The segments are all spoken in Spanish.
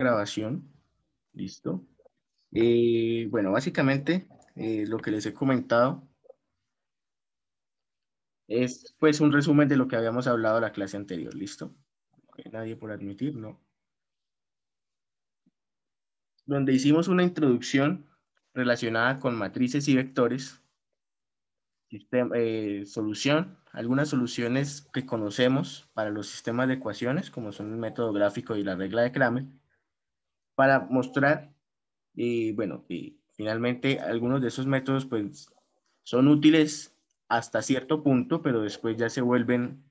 Grabación, listo. Bueno, básicamente lo que les he comentado es pues un resumen de lo que habíamos hablado la clase anterior, ¿listo? Ok, nadie por admitir, ¿no? Donde hicimos una introducción relacionada con matrices y vectores, solución, algunas soluciones que conocemos para los sistemas de ecuaciones, como son el método gráfico y la regla de Cramer, para mostrar, bueno, que finalmente algunos de esos métodos pues son útiles hasta cierto punto, pero después ya se vuelven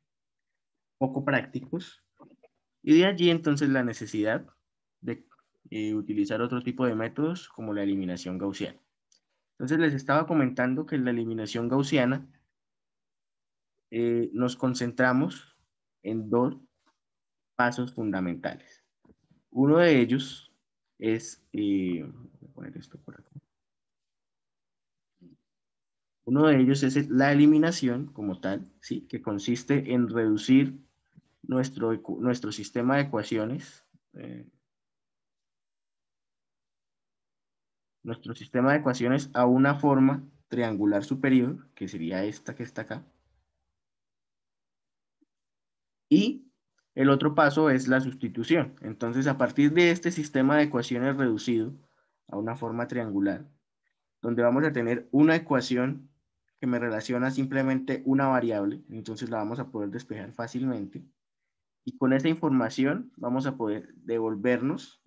poco prácticos. Y de allí entonces la necesidad de utilizar otro tipo de métodos como la eliminación gaussiana. Entonces les estaba comentando que en la eliminación gaussiana nos concentramos en dos pasos fundamentales. Uno de ellos es, voy a poner esto por acá. Uno de ellos es la eliminación como tal, ¿sí? Que consiste en reducir nuestro sistema de ecuaciones, eh, nuestro sistema de ecuaciones a una forma triangular superior, que sería esta que está acá. Y el otro paso es la sustitución. Entonces, a partir de este sistema de ecuaciones reducido a una forma triangular, donde vamos a tener una ecuación que me relaciona simplemente una variable, entonces la vamos a poder despejar fácilmente. Y con esa información vamos a poder devolvernos.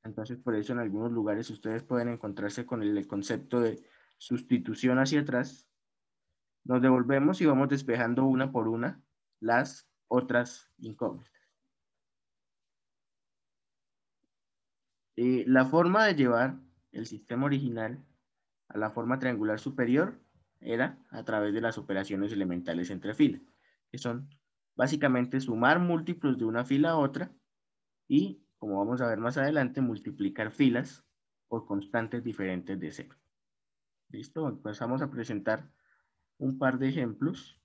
Entonces, por eso en algunos lugares ustedes pueden encontrarse con el concepto de sustitución hacia atrás. Nos devolvemos y vamos despejando una por una las otras incógnitas. La forma de llevar el sistema original a la forma triangular superior era a través de las operaciones elementales entre filas, que son básicamente sumar múltiplos de una fila a otra y, como vamos a ver más adelante, multiplicar filas por constantes diferentes de cero. ¿Listo? Empezamos a presentar un par de ejemplos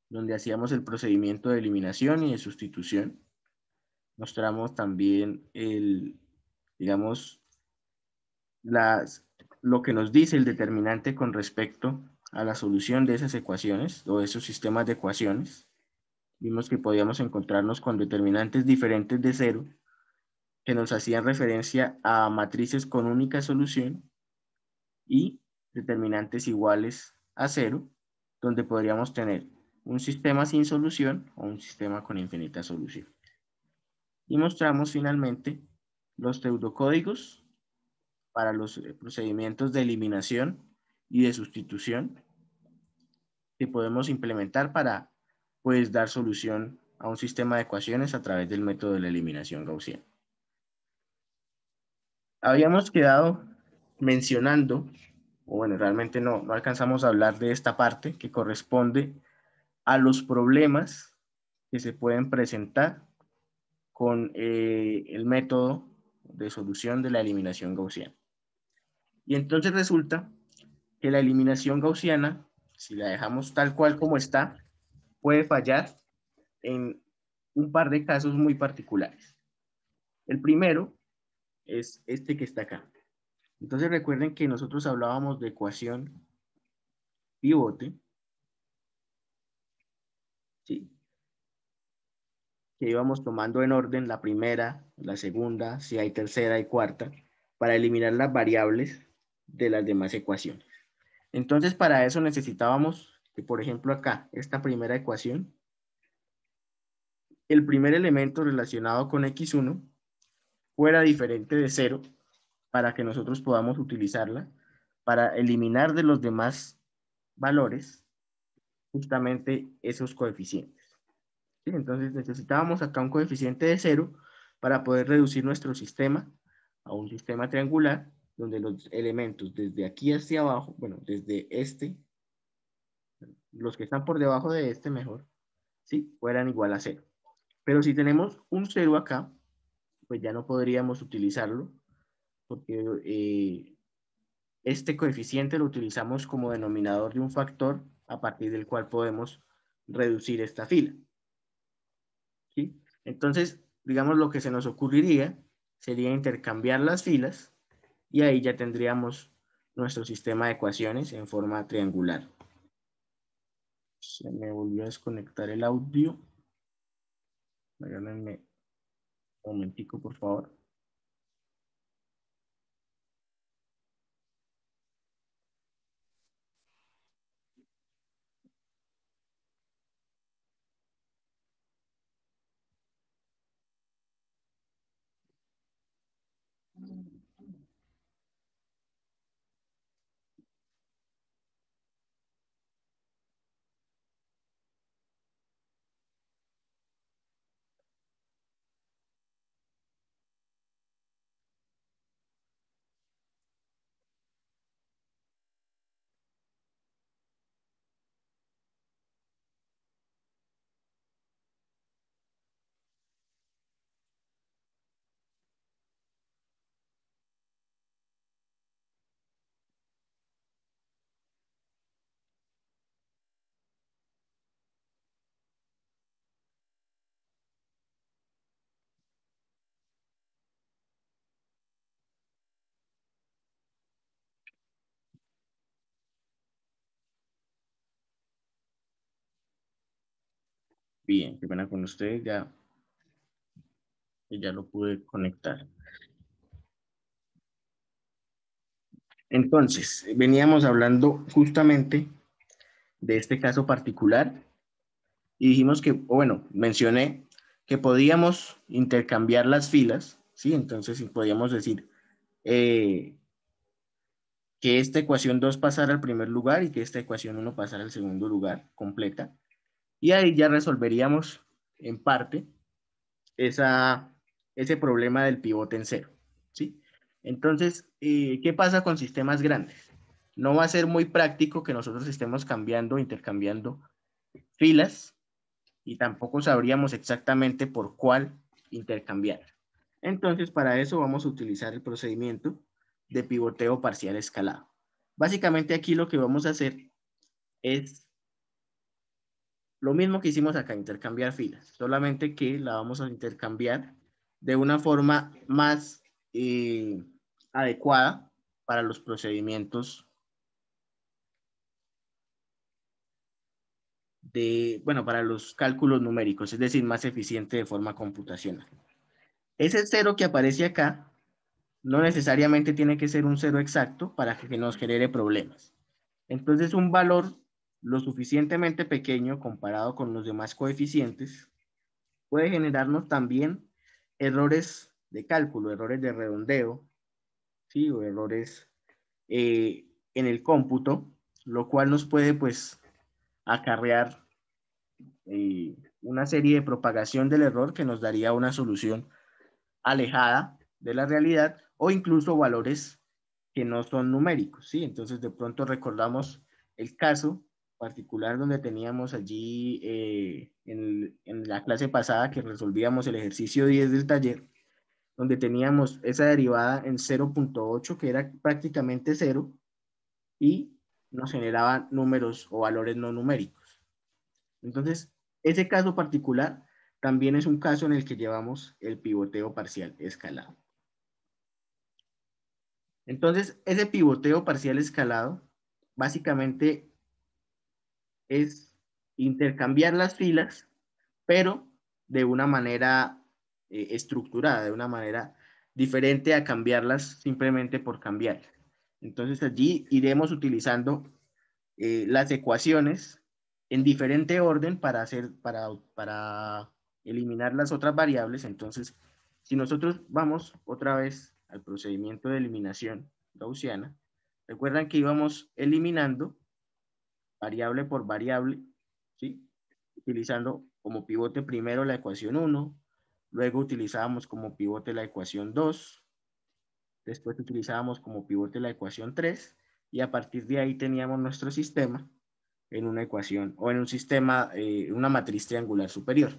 donde hacíamos el procedimiento de eliminación y de sustitución. Mostramos también digamos, lo que nos dice el determinante con respecto a la solución de esas ecuaciones o de esos sistemas de ecuaciones. Vimos que podíamos encontrarnos con determinantes diferentes de cero que nos hacían referencia a matrices con única solución y determinantes iguales a cero, donde podríamos tener un sistema sin solución o un sistema con infinita solución. Y mostramos finalmente los pseudocódigos para los procedimientos de eliminación y de sustitución que podemos implementar para pues, dar solución a un sistema de ecuaciones a través del método de la eliminación gaussiana. Habíamos quedado mencionando, o bueno, realmente no alcanzamos a hablar de esta parte que corresponde a los problemas que se pueden presentar con el método de solución de la eliminación gaussiana. Y entonces resulta que la eliminación gaussiana, si la dejamos tal cual como está, puede fallar en un par de casos muy particulares. El primero es este que está acá. Entonces recuerden que nosotros hablábamos de ecuación pivote, ¿sí? Que íbamos tomando en orden la primera, la segunda, si hay tercera y cuarta, para eliminar las variables de las demás ecuaciones. Entonces, para eso necesitábamos que, por ejemplo, acá, esta primera ecuación, el primer elemento relacionado con x1 fuera diferente de 0 para que nosotros podamos utilizarla para eliminar de los demás valores justamente esos coeficientes. ¿Sí? Entonces necesitábamos acá un coeficiente de 0 para poder reducir nuestro sistema a un sistema triangular donde los elementos desde aquí hacia abajo, bueno, desde este, los que están por debajo de este mejor, ¿sí? Fueran igual a 0. Pero si tenemos un 0 acá, pues ya no podríamos utilizarlo porque este coeficiente lo utilizamos como denominador de un factor a partir del cual podemos reducir esta fila. ¿Sí? Entonces, digamos, lo que se nos ocurriría sería intercambiar las filas y ahí ya tendríamos nuestro sistema de ecuaciones en forma triangular. Se me volvió a desconectar el audio. Regálenme un momentico, por favor. Bien, qué pena con ustedes, ya lo pude conectar. Entonces, veníamos hablando justamente de este caso particular y dijimos que, bueno, mencioné que podíamos intercambiar las filas, ¿sí? Entonces, podíamos decir que esta ecuación 2 pasara al primer lugar y que esta ecuación 1 pasara al segundo lugar, completa. Y ahí ya resolveríamos, en parte, ese problema del pivote en cero, ¿sí? Entonces, ¿qué pasa con sistemas grandes? No va a ser muy práctico que nosotros estemos cambiando, intercambiando filas y tampoco sabríamos exactamente por cuál intercambiar. Entonces, para eso vamos a utilizar el procedimiento de pivoteo parcial escalado. Básicamente aquí lo que vamos a hacer es lo mismo que hicimos acá, intercambiar filas, solamente que la vamos a intercambiar de una forma más adecuada para los procedimientos bueno, para los cálculos numéricos, es decir, más eficiente de forma computacional. Ese cero que aparece acá no necesariamente tiene que ser un cero exacto para que nos genere problemas. Entonces, un valor lo suficientemente pequeño comparado con los demás coeficientes puede generarnos también errores de cálculo, errores de redondeo, ¿sí? O errores en el cómputo, lo cual nos puede, pues, acarrear una serie de propagación del error que nos daría una solución alejada de la realidad o incluso valores que no son numéricos, ¿sí? Entonces, de pronto recordamos el caso particular donde teníamos allí en la clase pasada que resolvíamos el ejercicio 10 del taller, donde teníamos esa derivada en 0.8 que era prácticamente cero y nos generaba números o valores no numéricos. Entonces, ese caso particular también es un caso en el que llevamos el pivoteo parcial escalado. Entonces, ese pivoteo parcial escalado básicamente es intercambiar las filas, pero de una manera estructurada, de una manera diferente a cambiarlas simplemente por cambiar. Entonces, allí iremos utilizando las ecuaciones en diferente orden para eliminar las otras variables. Entonces, si nosotros vamos otra vez al procedimiento de eliminación gaussiana, recuerdan que íbamos eliminando variable por variable, ¿sí? Utilizando como pivote primero la ecuación 1, luego utilizábamos como pivote la ecuación 2, después utilizábamos como pivote la ecuación 3, y a partir de ahí teníamos nuestro sistema en una ecuación o en un sistema, una matriz triangular superior.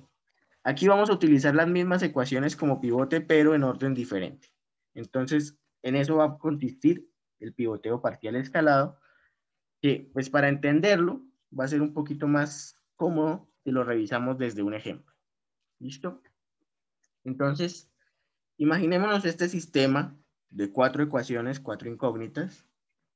Aquí vamos a utilizar las mismas ecuaciones como pivote, pero en orden diferente. Entonces, en eso va a consistir el pivoteo parcial escalado, que pues para entenderlo va a ser un poquito más cómodo si lo revisamos desde un ejemplo. ¿Listo? Entonces, imaginémonos este sistema de 4 ecuaciones, 4 incógnitas,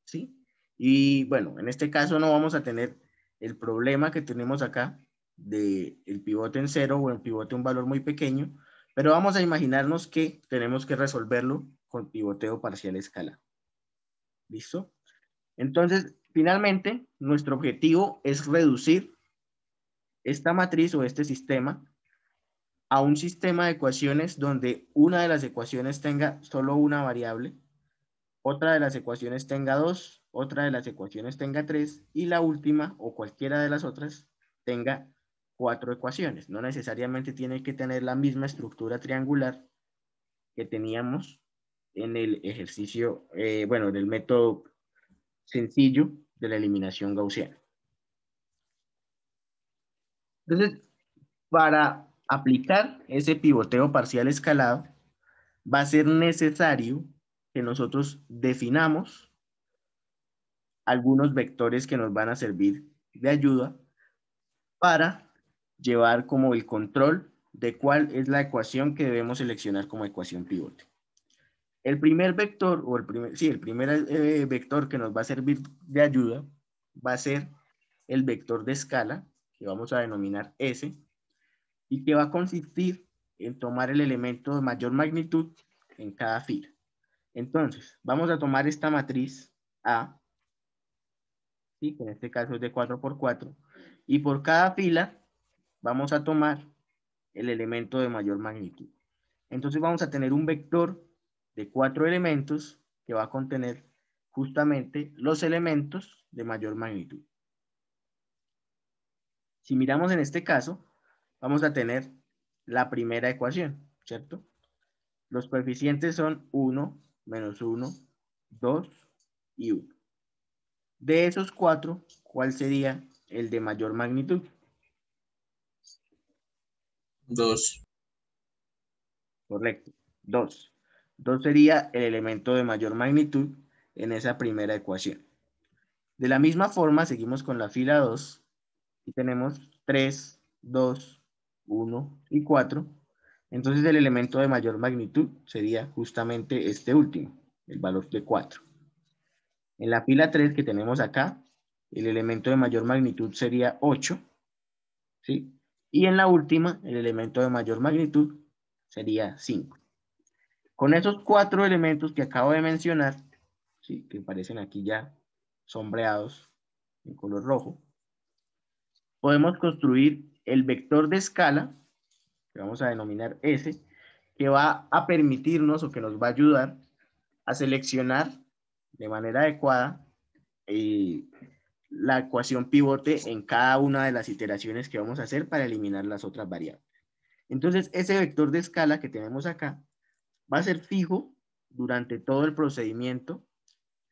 ¿sí? Y bueno, en este caso no vamos a tener el problema que tenemos acá de el pivote en 0 o el pivote un valor muy pequeño, pero vamos a imaginarnos que tenemos que resolverlo con pivoteo parcial escalado. ¿Listo? Entonces, finalmente, nuestro objetivo es reducir esta matriz o este sistema a un sistema de ecuaciones donde una de las ecuaciones tenga solo una variable, otra de las ecuaciones tenga 2, otra de las ecuaciones tenga 3 y la última o cualquiera de las otras tenga 4 ecuaciones. No necesariamente tiene que tener la misma estructura triangular que teníamos en el ejercicio, bueno, en el método sencillo de la eliminación gaussiana. Entonces, para aplicar ese pivoteo parcial escalado, va a ser necesario que nosotros definamos algunos vectores que nos van a servir de ayuda para llevar como el control de cuál es la ecuación que debemos seleccionar como ecuación pivote. El primer vector, o el primer vector que nos va a servir de ayuda va a ser el vector de escala, que vamos a denominar S, y que va a consistir en tomar el elemento de mayor magnitud en cada fila. Entonces, vamos a tomar esta matriz A, ¿sí? Que en este caso es de 4 por 4, y por cada fila vamos a tomar el elemento de mayor magnitud. Entonces vamos a tener un vector de 4 elementos que va a contener justamente los elementos de mayor magnitud. Si miramos en este caso, vamos a tener la primera ecuación, ¿cierto? Los coeficientes son 1, menos 1, 2 y 1. De esos 4, ¿cuál sería el de mayor magnitud? 2. Correcto, 2. 2 sería el elemento de mayor magnitud en esa primera ecuación. De la misma forma, seguimos con la fila 2 y tenemos 3, 2, 1 y 4. Entonces el elemento de mayor magnitud sería justamente este último, el valor de 4. En la fila 3 que tenemos acá, el elemento de mayor magnitud sería 8, ¿sí? Y en la última, el elemento de mayor magnitud sería 5. Con esos 4 elementos que acabo de mencionar, ¿sí? Que aparecen aquí ya sombreados en color rojo, podemos construir el vector de escala, que vamos a denominar S, que va a permitirnos o que nos va a ayudar a seleccionar de manera adecuada la ecuación pivote en cada una de las iteraciones que vamos a hacer para eliminar las otras variables. Entonces, ese vector de escala que tenemos acá va a ser fijo durante todo el procedimiento.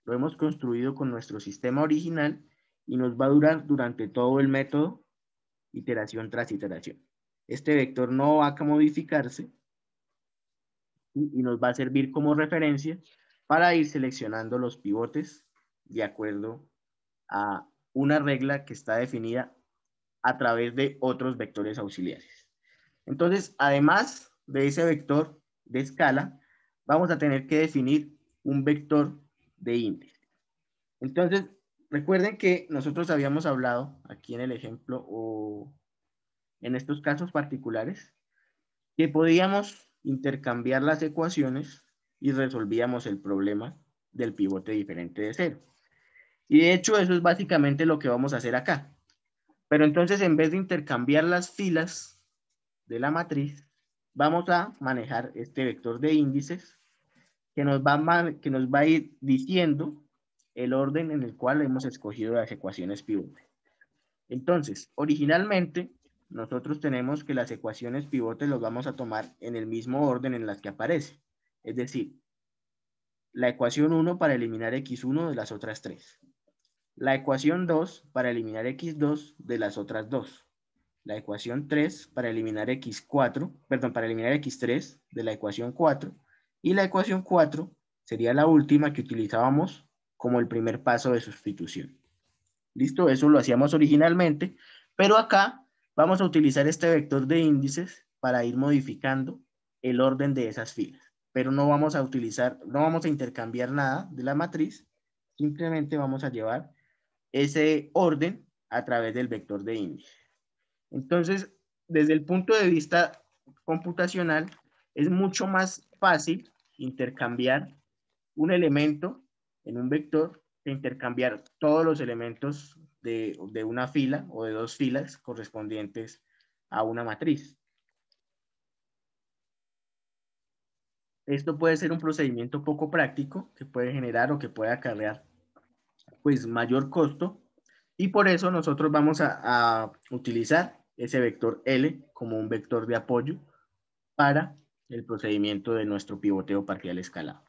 Lo hemos construido con nuestro sistema original y nos va a durar durante todo el método, iteración tras iteración. Este vector no va a modificarse y nos va a servir como referencia para ir seleccionando los pivotes de acuerdo a una regla que está definida a través de otros vectores auxiliares. Entonces, además de ese vector de escala, vamos a tener que definir un vector de índice. Entonces, recuerden que nosotros habíamos hablado aquí en el ejemplo o en estos casos particulares que podíamos intercambiar las ecuaciones y resolvíamos el problema del pivote diferente de 0. Y de hecho eso es básicamente lo que vamos a hacer acá. Pero entonces en vez de intercambiar las filas de la matriz, vamos a manejar este vector de índices que nos va a ir diciendo el orden en el cual hemos escogido las ecuaciones pivote. Entonces, originalmente, nosotros tenemos que las ecuaciones pivote los vamos a tomar en el mismo orden en las que aparece. Es decir, la ecuación 1 para eliminar x1 de las otras 3. La ecuación 2 para eliminar x2 de las otras 2. La ecuación 3 para eliminar para eliminar x3 de la ecuación 4. Y la ecuación 4 sería la última que utilizábamos como el primer paso de sustitución. ¿Listo? Eso lo hacíamos originalmente, pero acá vamos a utilizar este vector de índices para ir modificando el orden de esas filas. Pero no vamos a intercambiar nada de la matriz, simplemente vamos a llevar ese orden a través del vector de índice. Entonces, desde el punto de vista computacional, es mucho más fácil intercambiar un elemento en un vector que intercambiar todos los elementos de una fila o de dos filas correspondientes a una matriz. Esto puede ser un procedimiento poco práctico que puede generar o que puede acarrear pues mayor costo, y por eso nosotros vamos a utilizar ese vector L como un vector de apoyo para el procedimiento de nuestro pivoteo parcial escalado.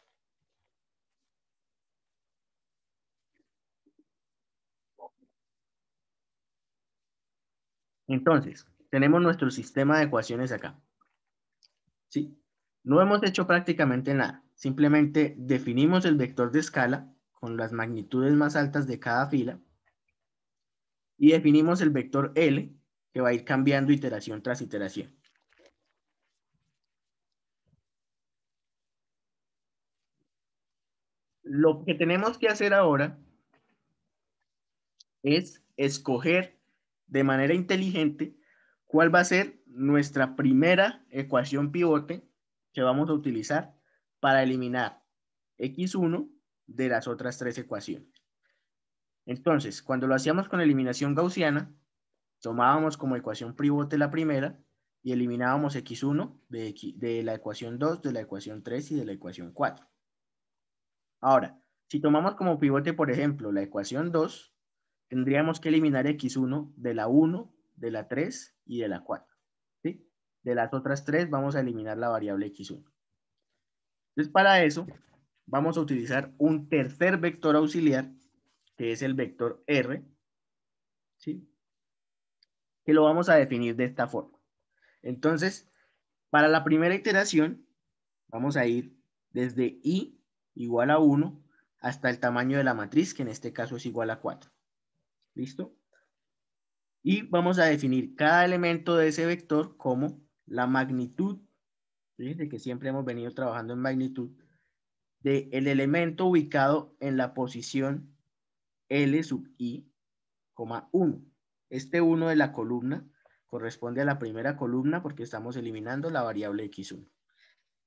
Entonces, tenemos nuestro sistema de ecuaciones acá. ¿Sí? No hemos hecho prácticamente nada. Simplemente definimos el vector de escala con las magnitudes más altas de cada fila y definimos el vector L que va a ir cambiando iteración tras iteración. Lo que tenemos que hacer ahora es escoger de manera inteligente cuál va a ser nuestra primera ecuación pivote que vamos a utilizar para eliminar x1 de las otras tres ecuaciones. Entonces, cuando lo hacíamos con eliminación gaussiana, tomábamos como ecuación pivote la primera y eliminábamos x1 de la ecuación 2, de la ecuación 3 y de la ecuación 4. Ahora, si tomamos como pivote, por ejemplo, la ecuación 2, tendríamos que eliminar x1 de la 1, de la 3 y de la 4. ¿Sí? De las otras tres vamos a eliminar la variable x1. Entonces, para eso, vamos a utilizar un tercer vector auxiliar, que es el vector R, ¿sí? Que lo vamos a definir de esta forma. Entonces, para la primera iteración, vamos a ir desde i igual a 1 hasta el tamaño de la matriz, que en este caso es igual a 4. ¿Listo? Y vamos a definir cada elemento de ese vector como la magnitud, fíjense que siempre hemos venido trabajando en magnitud, del elemento ubicado en la posición L sub i, 1. Este 1 de la columna corresponde a la primera columna porque estamos eliminando la variable x1.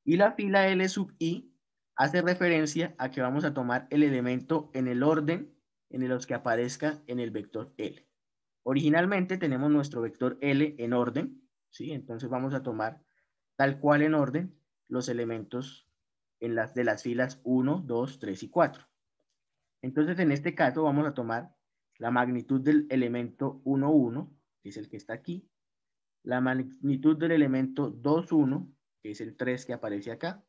Y la fila L sub i hace referencia a que vamos a tomar el elemento en el orden en los que aparezca en el vector L. Originalmente tenemos nuestro vector L en orden, ¿sí? Entonces vamos a tomar tal cual en orden los elementos de las filas 1, 2, 3 y 4. Entonces en este caso vamos a tomar la magnitud del elemento 1, 1, que es el que está aquí, la magnitud del elemento 2, 1, que es el 3 que aparece acá,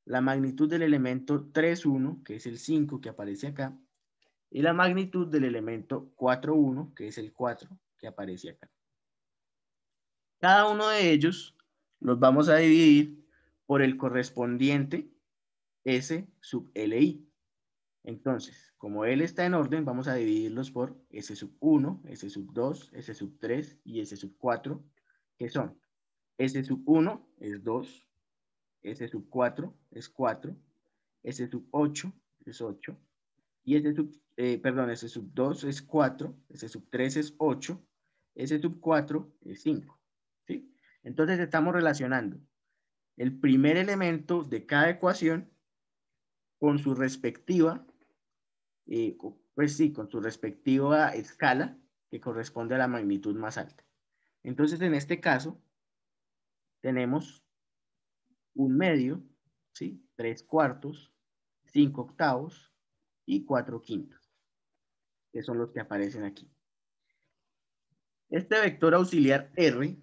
la magnitud del elemento 3, 1, que es el 5 que aparece acá, y la magnitud del elemento 4, 1, que es el 4 que aparece acá. Cada uno de ellos los vamos a dividir por el correspondiente S sub LI. Entonces, como L está en orden, vamos a dividirlos por S sub 1, S sub 2, S sub 3 y S sub 4, que son S sub 1 es 2, S sub 4 es 4, S sub 8 es 8, y S sub 2 es 4, S sub 3 es 8, S sub 4 es 5. ¿Sí? Entonces estamos relacionando el primer elemento de cada ecuación con su respectiva, pues sí, con su respectiva escala que corresponde a la magnitud más alta. Entonces en este caso tenemos un medio, ¿sí? 3 cuartos, 5 octavos y 4 quintos, que son los que aparecen aquí. Este vector auxiliar R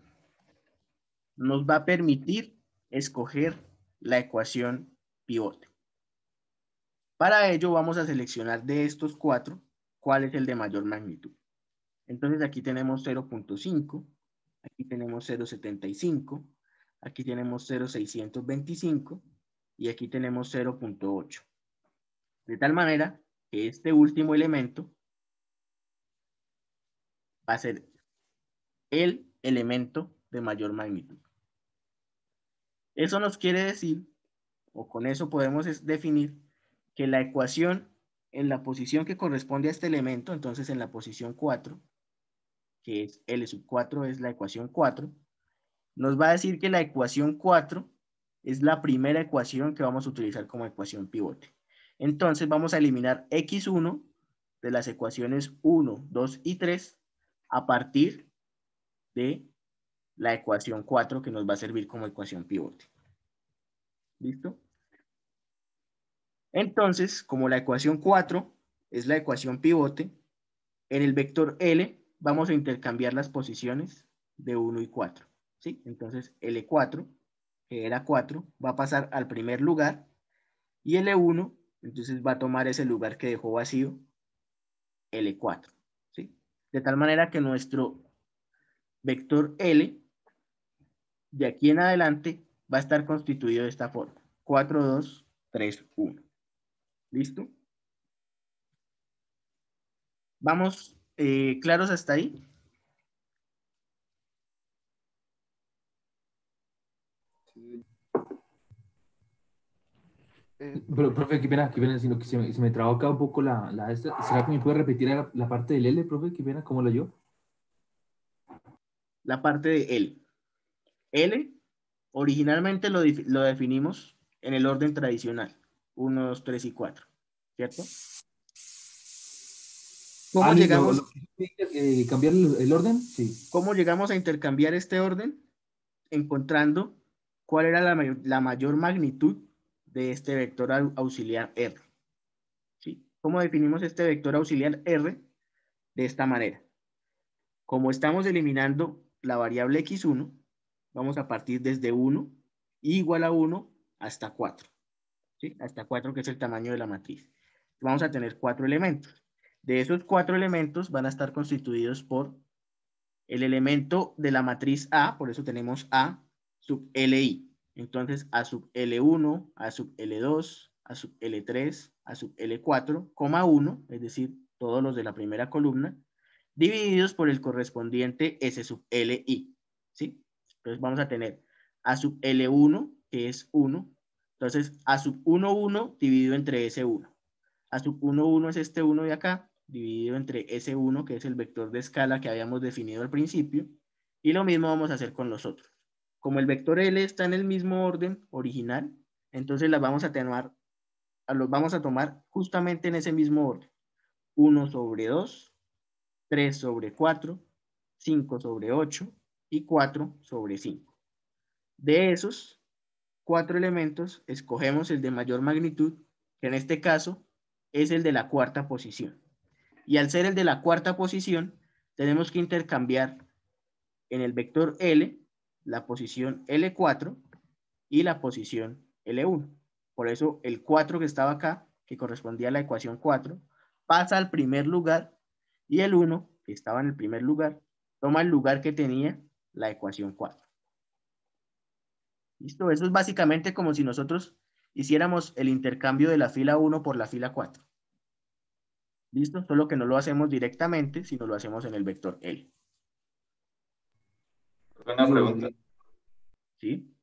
nos va a permitir escoger la ecuación pivote. Para ello vamos a seleccionar de estos 4 cuál es el de mayor magnitud. Entonces aquí tenemos 0.5, aquí tenemos 0.75, aquí tenemos 0.625 y aquí tenemos 0.8. De tal manera que este último elemento va a ser el elemento de mayor magnitud. Eso nos quiere decir, o con eso podemos definir, que la ecuación en la posición que corresponde a este elemento, entonces en la posición 4, que es L sub 4 es la ecuación 4, nos va a decir que la ecuación 4 es la primera ecuación que vamos a utilizar como ecuación pivote. Entonces vamos a eliminar x1 de las ecuaciones 1, 2 y 3 a partir de la ecuación 4 que nos va a servir como ecuación pivote. ¿Listo? Entonces, como la ecuación 4 es la ecuación pivote, en el vector L vamos a intercambiar las posiciones de 1 y 4. ¿Sí? Entonces, L4, que era 4, va a pasar al primer lugar y L1, entonces va a tomar ese lugar que dejó vacío, L4. ¿Sí? De tal manera que nuestro vector L de aquí en adelante va a estar constituido de esta forma. 4, 2, 3, 1. ¿Listo? ¿Vamos claros hasta ahí? Pero, profe, qué pena, sino que se me trabó acá un poco la esta. ¿Será que me puede repetir la parte del L, profe? Qué pena, ¿cómo la yo? La parte de L. L, originalmente lo definimos en el orden tradicional. 1, 2, 3 y 4. ¿Cierto? ¿Cómo llegamos, Lo que cambiar el orden, sí. cómo llegamos a intercambiar este orden? Encontrando cuál era la mayor magnitud de este vector auxiliar R. ¿Sí? ¿Cómo definimos este vector auxiliar R? De esta manera. Como estamos eliminando la variable x1, vamos a partir desde 1 igual a 1 hasta 4. ¿Sí? Hasta 4, que es el tamaño de la matriz. Vamos a tener 4 elementos. De esos 4 elementos van a estar constituidos por el elemento de la matriz A, por eso tenemos A sub LI. Entonces, A sub L1, A sub L2, A sub L3, A sub L4, 1, es decir, todos los de la primera columna, divididos por el correspondiente S sub LI. ¿Sí? Entonces vamos a tener A sub L1, que es 1. Entonces, A sub 1, 1 dividido entre S1. A sub 1, 1 es este 1 de acá, dividido entre S1, que es el vector de escala que habíamos definido al principio, y lo mismo vamos a hacer con los otros. Como el vector L está en el mismo orden original, entonces los vamos a tomar justamente en ese mismo orden. 1 sobre 2, 3 sobre 4, 5 sobre 8 y 4 sobre 5. De esos 4 elementos, escogemos el de mayor magnitud, que en este caso es el de la cuarta posición. Y al ser el de la cuarta posición, tenemos que intercambiar en el vector L la posición L4 y la posición L1. Por eso el 4 que estaba acá, que correspondía a la ecuación 4, pasa al primer lugar y el 1, que estaba en el primer lugar, toma el lugar que tenía la ecuación 4. ¿Listo? Eso es básicamente como si nosotros hiciéramos el intercambio de la fila 1 por la fila 4. ¿Listo? Solo que no lo hacemos directamente, sino lo hacemos en el vector L. Una pregunta. ¿Sí?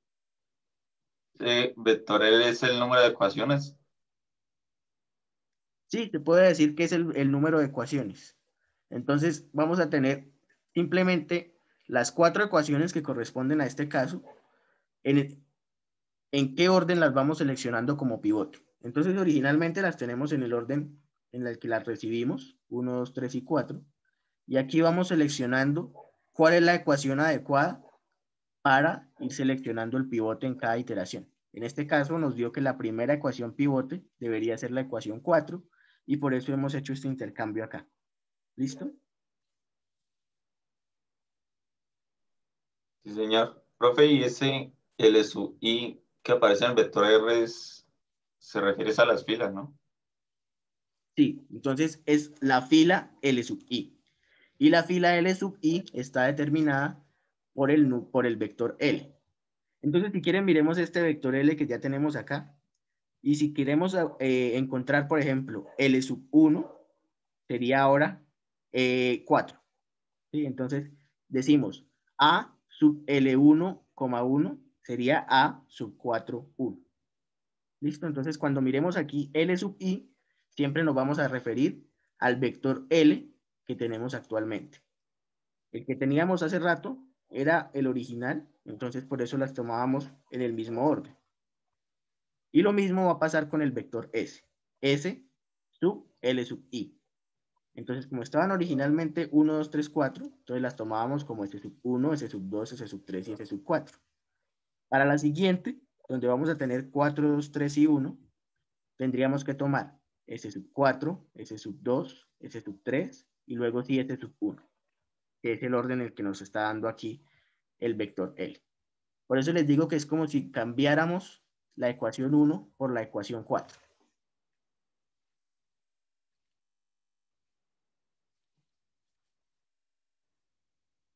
¿Vector L es el número de ecuaciones? Sí, te puedo decir que es el número de ecuaciones. Entonces, vamos a tener simplemente las 4 ecuaciones que corresponden a este caso. ¿En qué orden las vamos seleccionando como pivote? Entonces, originalmente las tenemos en el orden en el que las recibimos, 1, 2, 3 y 4. Y aquí vamos seleccionando cuál es la ecuación adecuada para ir seleccionando el pivote en cada iteración. En este caso nos dio que la primera ecuación pivote debería ser la ecuación 4 y por eso hemos hecho este intercambio acá. ¿Listo? Sí, señor. Profe, ¿y ese L sub I que aparece en el vector R se refiere a las filas, ¿no? Sí, entonces es la fila L sub I. Y la fila L sub I está determinada por el vector L. Entonces, si quieren, miremos este vector L que ya tenemos acá. Y si queremos encontrar, por ejemplo, L sub 1, sería ahora 4. ¿Sí? Entonces, decimos A sub L1, 1 sería A sub 4, 1. ¿Listo? Entonces, cuando miremos aquí L sub I, siempre nos vamos a referir al vector L que tenemos actualmente. El que teníamos hace rato era el original, entonces por eso las tomábamos en el mismo orden. Y lo mismo va a pasar con el vector S. S sub L sub I. Entonces, como estaban originalmente 1, 2, 3, 4, entonces las tomábamos como S sub 1, S sub 2, S sub 3 y S sub 4. Para la siguiente, donde vamos a tener 4, 2, 3 y 1, tendríamos que tomar S sub 4, S sub 2, S sub 3 y luego sí S sub 1, que es el orden en el que nos está dando aquí el vector L. Por eso les digo que es como si cambiáramos la ecuación 1 por la ecuación 4.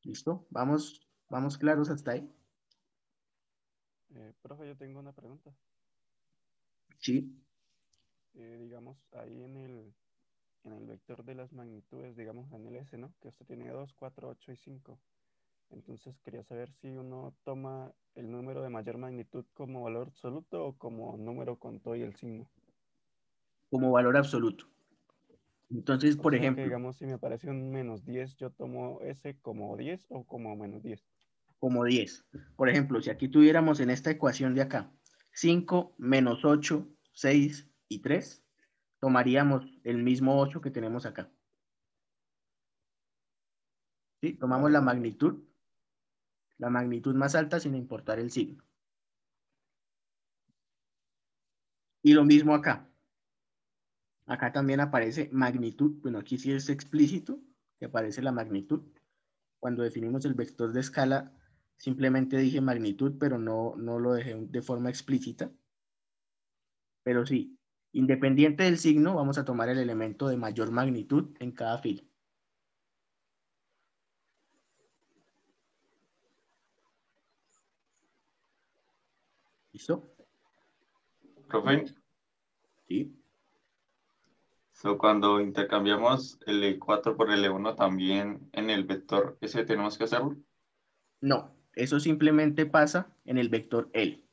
¿Listo? ¿Vamos claros hasta ahí? Profe, yo tengo una pregunta. Sí. Digamos, ahí en el vector de las magnitudes, digamos en el S, ¿no? Que usted tiene 2, 4, 8 y 5. Entonces quería saber si uno toma el número de mayor magnitud como valor absoluto o como número con todo y el signo. Como valor absoluto. Entonces, O por sea que, ejemplo, digamos, si me aparece un menos 10, yo tomo S como 10 o como menos 10. como 10. Por ejemplo, si aquí tuviéramos en esta ecuación de acá 5 menos 8, 6 y 3, tomaríamos el mismo 8 que tenemos acá. ¿Sí? Tomamos Vale, profe. la magnitud más alta sin importar el signo. Y lo mismo acá. Acá también aparece magnitud. Bueno, aquí sí es explícito que aparece la magnitud. Cuando definimos el vector de escala, simplemente dije magnitud, pero no lo dejé de forma explícita. Pero sí, independiente del signo, vamos a tomar el elemento de mayor magnitud en cada fila. ¿Listo? Profe, Sí. cuando intercambiamos el E4 por el E1 también en el vector S tenemos que hacerlo. No, eso simplemente pasa en el vector L.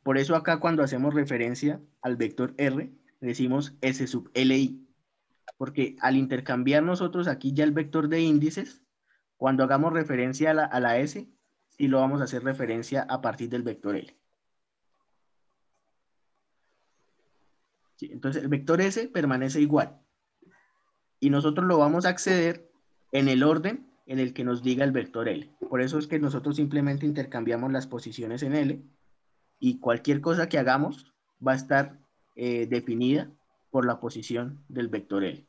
Por eso acá cuando hacemos referencia al vector R, decimos S sub LI. Porque al intercambiar nosotros aquí ya el vector de índices, cuando hagamos referencia a la S, sí lo vamos a hacer referencia a partir del vector L. ¿Sí? Entonces el vector S permanece igual. Y nosotros lo vamos a acceder en el orden en el que nos diga el vector L. Por eso es que nosotros simplemente intercambiamos las posiciones en L y cualquier cosa que hagamos va a estar definida por la posición del vector L.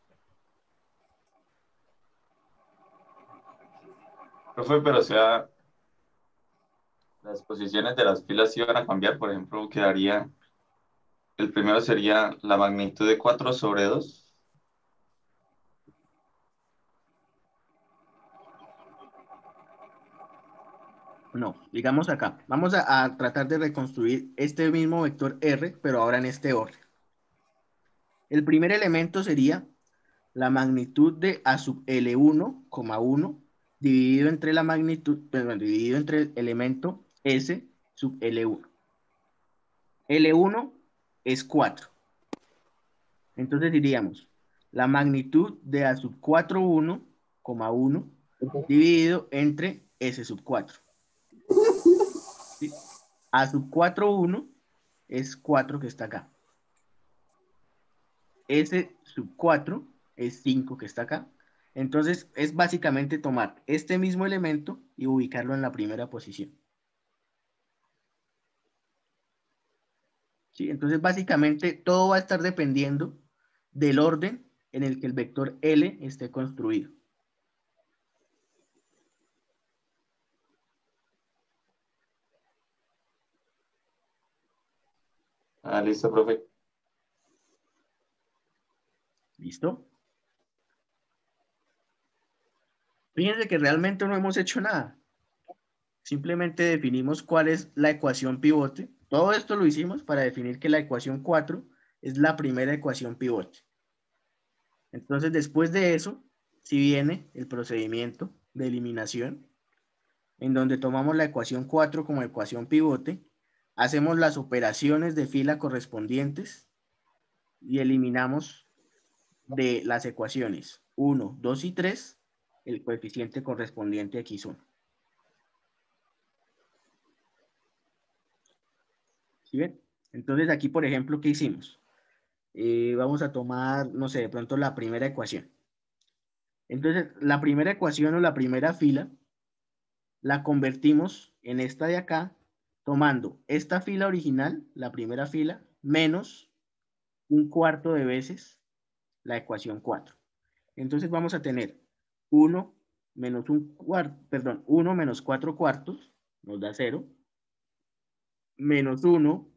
Profe, pero o sea, las posiciones de las filas sí van a cambiar. Por ejemplo, quedaría, el primero sería la magnitud de 4 sobre 2. No, digamos acá. Vamos a tratar de reconstruir este mismo vector R, pero ahora en este orden. El primer elemento sería la magnitud de A sub L1, 1, dividido entre la magnitud, perdón, dividido entre el elemento S sub L1. L1 es 4. Entonces diríamos la magnitud de A sub 4, 1, 1 dividido entre S sub 4. ¿Sí? A sub 4, 1 es 4 que está acá. S sub 4 es 5 que está acá. Entonces es básicamente tomar este mismo elemento y ubicarlo en la primera posición. ¿Sí? Entonces básicamente todo va a estar dependiendo del orden en el que el vector L esté construido. Ah, listo, profe. ¿Listo? Fíjense que realmente no hemos hecho nada. Simplemente definimos cuál es la ecuación pivote. Todo esto lo hicimos para definir que la ecuación 4 es la primera ecuación pivote. Entonces, después de eso, si viene el procedimiento de eliminación, en donde tomamos la ecuación 4 como ecuación pivote hacemos las operaciones de fila correspondientes y eliminamos de las ecuaciones 1, 2 y 3 el coeficiente correspondiente a X1. ¿Sí ven? Entonces aquí, por ejemplo, ¿qué hicimos? Vamos a tomar, no sé, de pronto la primera ecuación. Entonces, la primera ecuación o la primera fila la convertimos en esta de acá, tomando esta fila original, la primera fila, menos un cuarto de veces la ecuación 4. Entonces vamos a tener 1 menos 1 menos 4 cuartos, nos da 0, menos 1,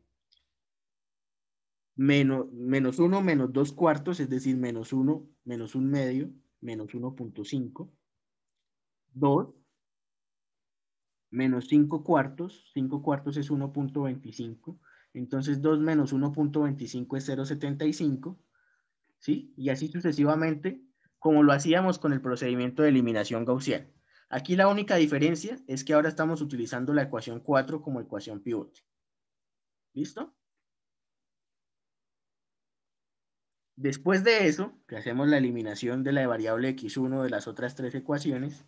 menos 1 menos 2 cuartos, es decir, menos 1 menos 1 medio, menos 1.5, 2, menos 5 cuartos es 1.25, entonces 2 menos 1.25 es 0.75, ¿sí? Y así sucesivamente, como lo hacíamos con el procedimiento de eliminación gaussiana. Aquí la única diferencia es que ahora estamos utilizando la ecuación 4 como ecuación pivote. ¿Listo? Después de eso, que hacemos la eliminación de la variable x1 de las otras tres ecuaciones,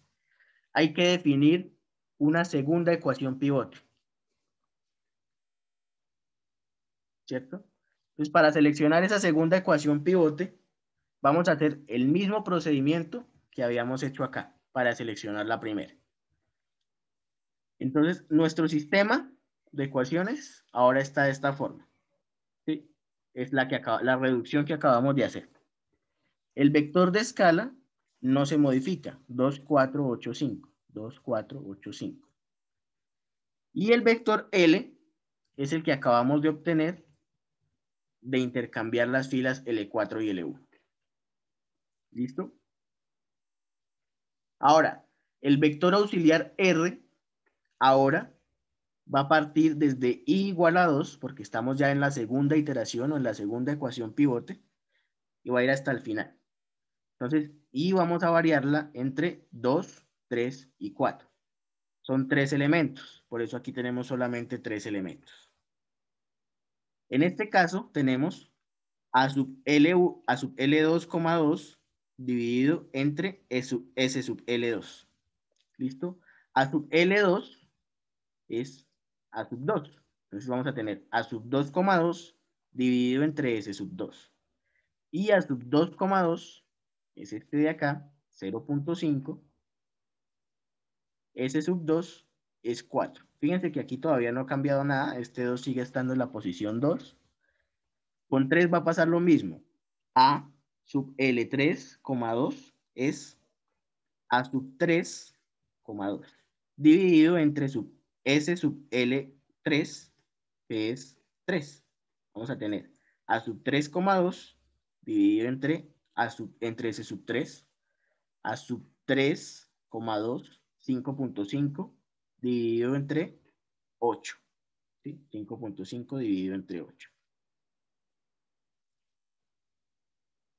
hay que definir una segunda ecuación pivote. ¿Cierto? Entonces, para seleccionar esa segunda ecuación pivote, vamos a hacer el mismo procedimiento que habíamos hecho acá, para seleccionar la primera. Entonces, nuestro sistema de ecuaciones ahora está de esta forma. ¿Sí? Es la reducción que acabamos de hacer. El vector de escala no se modifica, 2, 4, 8, 5. 2, 4, 8, 5. Y el vector L es el que acabamos de obtener de intercambiar las filas L4 y L1. ¿Listo? Ahora, el vector auxiliar R ahora va a partir desde i igual a 2, porque estamos ya en la segunda iteración o en la segunda ecuación pivote, y va a ir hasta el final. Entonces, i vamos a variarla entre 2, 3 y 4. Son 3 elementos, por eso aquí tenemos solamente 3 elementos. En este caso tenemos a sub L2,2 dividido entre S sub L2. ¿Listo? A sub L2 es A sub 2. Entonces vamos a tener A sub 2,2 dividido entre S sub 2. Y A sub 2,2 es este de acá, 0.5. S sub 2 es 4. Fíjense que aquí todavía no ha cambiado nada. Este 2 sigue estando en la posición 2. Con 3 va a pasar lo mismo. A sub L3,2 es A sub 3,2 dividido entre S sub L3, que es 3. Vamos a tener A sub 3,2 dividido entre S sub 3, A sub 3,2, 5.5 dividido entre 8. ¿Sí? 5.5 dividido entre 8.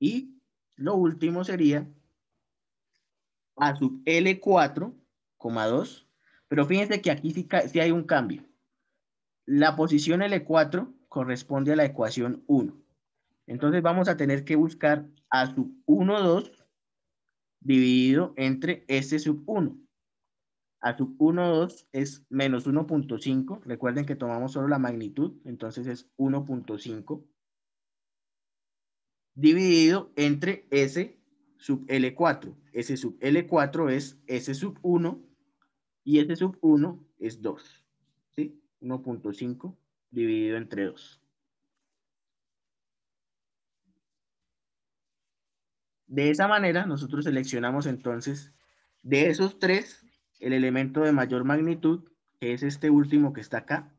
Y lo último sería A sub L4,2. Pero fíjense que aquí sí hay un cambio. La posición L4 corresponde a la ecuación 1. Entonces vamos a tener que buscar A sub 1,2 dividido entre S sub 1. A sub 1,2 es menos 1.5. Recuerden que tomamos solo la magnitud, entonces es 1.5. Dividido entre S sub L4. S sub L4 es S sub 1 y S sub 1 es 2. ¿Sí? 1.5 dividido entre 2. De esa manera, nosotros seleccionamos entonces de esos tres el elemento de mayor magnitud, que es este último que está acá,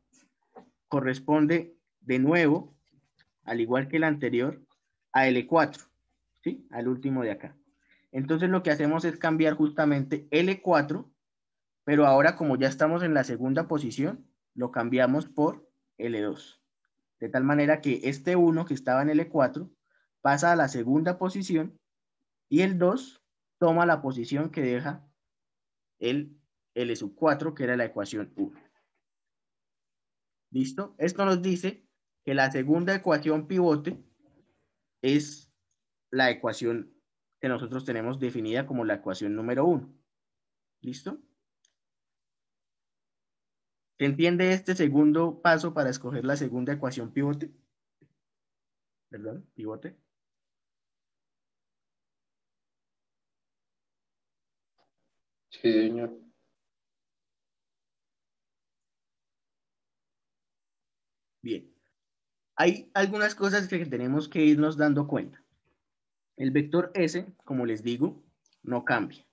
corresponde de nuevo, al igual que el anterior, a L4, ¿sí? Al último de acá. Entonces lo que hacemos es cambiar justamente L4, pero ahora como ya estamos en la segunda posición, lo cambiamos por L2. De tal manera que este 1 que estaba en L4 pasa a la segunda posición y el 2 toma la posición que deja el L sub 4, que era la ecuación 1. ¿Listo? Esto nos dice que la segunda ecuación pivote es la ecuación que nosotros tenemos definida como la ecuación número 1. ¿Listo? ¿Se entiende este segundo paso para escoger la segunda ecuación pivote? Perdón, pivote. Sí, señor. Bien. Hay algunas cosas que tenemos que irnos dando cuenta. El vector S, como les digo, no cambia.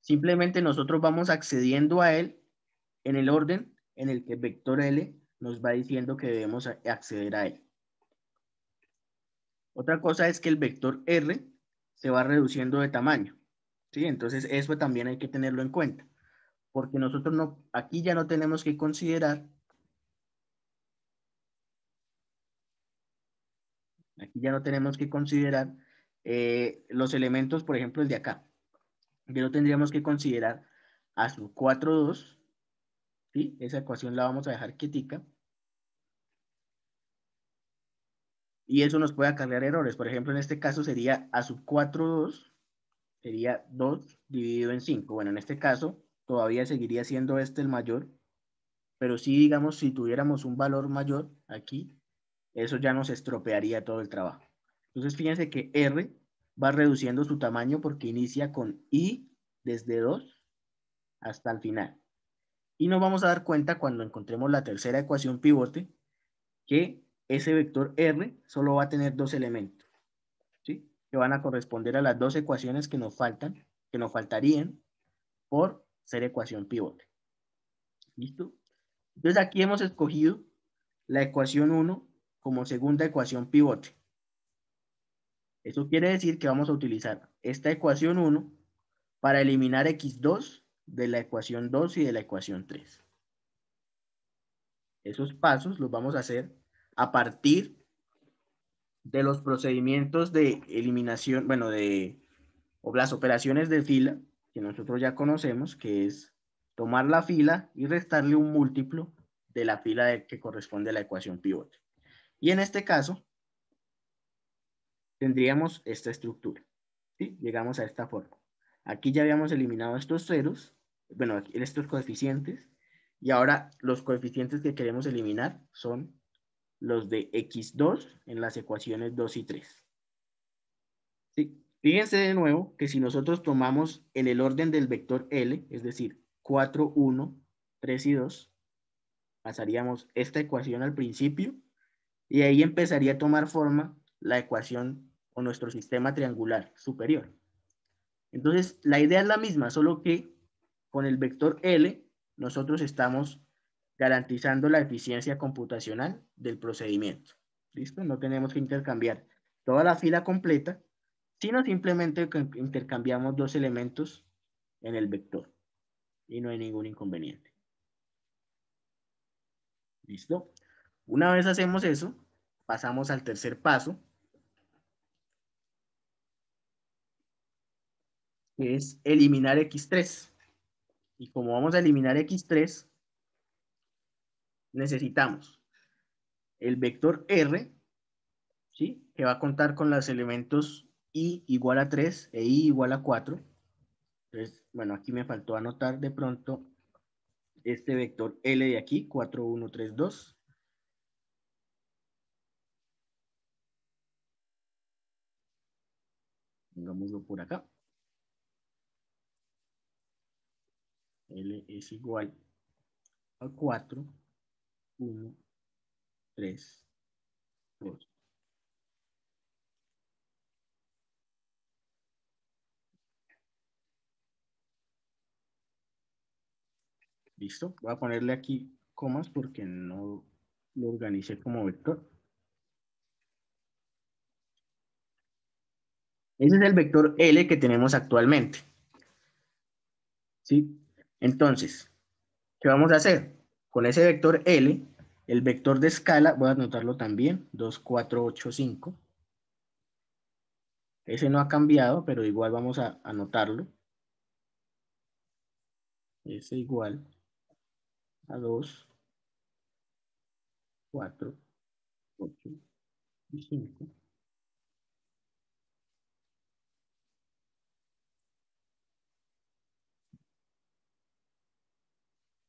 Simplemente nosotros vamos accediendo a él en el orden en el que el vector L nos va diciendo que debemos acceder a él. Otra cosa es que el vector R se va reduciendo de tamaño, ¿sí? Entonces eso también hay que tenerlo en cuenta, porque nosotros no, aquí ya no tenemos que considerar, los elementos, por ejemplo, el de acá. Ya no tendríamos que considerar a sub 4, 2, ¿sí? Esa ecuación la vamos a dejar quietica. Y eso nos puede acarrear errores. Por ejemplo, en este caso sería a sub 4, 2, sería 2 dividido en 5. Bueno, en este caso todavía seguiría siendo este el mayor, pero sí, digamos, si tuviéramos un valor mayor aquí, eso ya nos estropearía todo el trabajo. Entonces, fíjense que R va reduciendo su tamaño porque inicia con I desde 2 hasta el final. Y nos vamos a dar cuenta cuando encontremos la tercera ecuación pivote que ese vector R solo va a tener dos elementos, ¿sí? Que van a corresponder a las dos ecuaciones que nos faltan, que nos faltarían por ser ecuación pivote. ¿Listo? Entonces aquí hemos escogido la ecuación 1 como segunda ecuación pivote. Eso quiere decir que vamos a utilizar esta ecuación 1 para eliminar x2 de la ecuación 2 y de la ecuación 3. Esos pasos los vamos a hacer a partir de los procedimientos de eliminación, bueno, o las operaciones de fila que nosotros ya conocemos, que es tomar la fila y restarle un múltiplo de la fila que corresponde a la ecuación pivote. Y en este caso, tendríamos esta estructura, ¿sí? Llegamos a esta forma. Aquí ya habíamos eliminado estos ceros, bueno, estos coeficientes, y ahora los coeficientes que queremos eliminar son los de x2 en las ecuaciones 2 y 3. ¿Sí? Fíjense de nuevo que si nosotros tomamos en el orden del vector L, es decir, 4, 1, 3 y 2, pasaríamos esta ecuación al principio y ahí empezaría a tomar forma la ecuación o nuestro sistema triangular superior. Entonces, la idea es la misma, solo que con el vector L nosotros estamos garantizando la eficiencia computacional del procedimiento. ¿Listo? No tenemos que intercambiar toda la fila completa, sino simplemente intercambiamos dos elementos en el vector y no hay ningún inconveniente. ¿Listo? Una vez hacemos eso, pasamos al tercer paso, que es eliminar x3. Y como vamos a eliminar x3, necesitamos el vector r, ¿sí? Que va a contar con los elementos i igual a 3 e i igual a 4. Entonces, bueno, aquí me faltó anotar de pronto este vector L de aquí, 4, 1, 3, 2. Pongámoslo por acá. L es igual a 4, 1, 3, 2. ¿Listo? Voy a ponerle aquí comas porque no lo organicé como vector. Ese es el vector L que tenemos actualmente. ¿Sí? Entonces, ¿qué vamos a hacer? Con ese vector L, el vector de escala, voy a anotarlo también, 2, 4, 8, 5. Ese no ha cambiado, pero igual vamos a anotarlo. S igual a 2, 4, 8 y 5.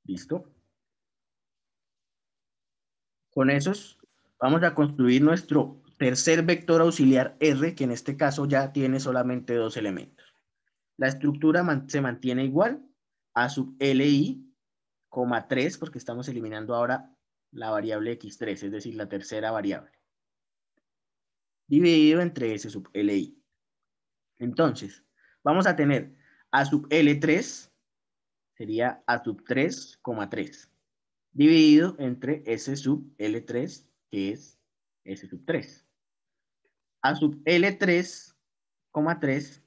¿Listo? Con esos vamos a construir nuestro tercer vector auxiliar R, que en este caso ya tiene solamente dos elementos. La estructura se mantiene igual, A sub LI, 3, porque estamos eliminando ahora la variable X3, es decir, la tercera variable, dividido entre S sub LI. Entonces, vamos a tener A sub L3, sería A sub 3, 3, dividido entre S sub L3, que es S sub 3. A sub L3, 3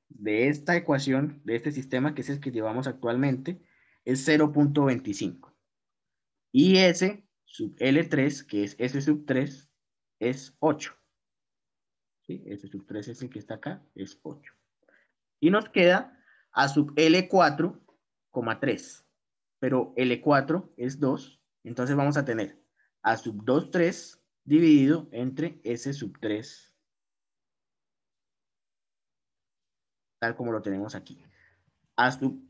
de esta ecuación, de este sistema, que es el que llevamos actualmente, es 0.25. Y S sub L3, que es S sub 3, es 8. ¿Sí? S sub 3 es el que está acá, es 8. Y nos queda A sub L4, 3. Pero L4 es 2, entonces vamos a tener A sub 2, 3 dividido entre S sub 3, tal como lo tenemos aquí. A sub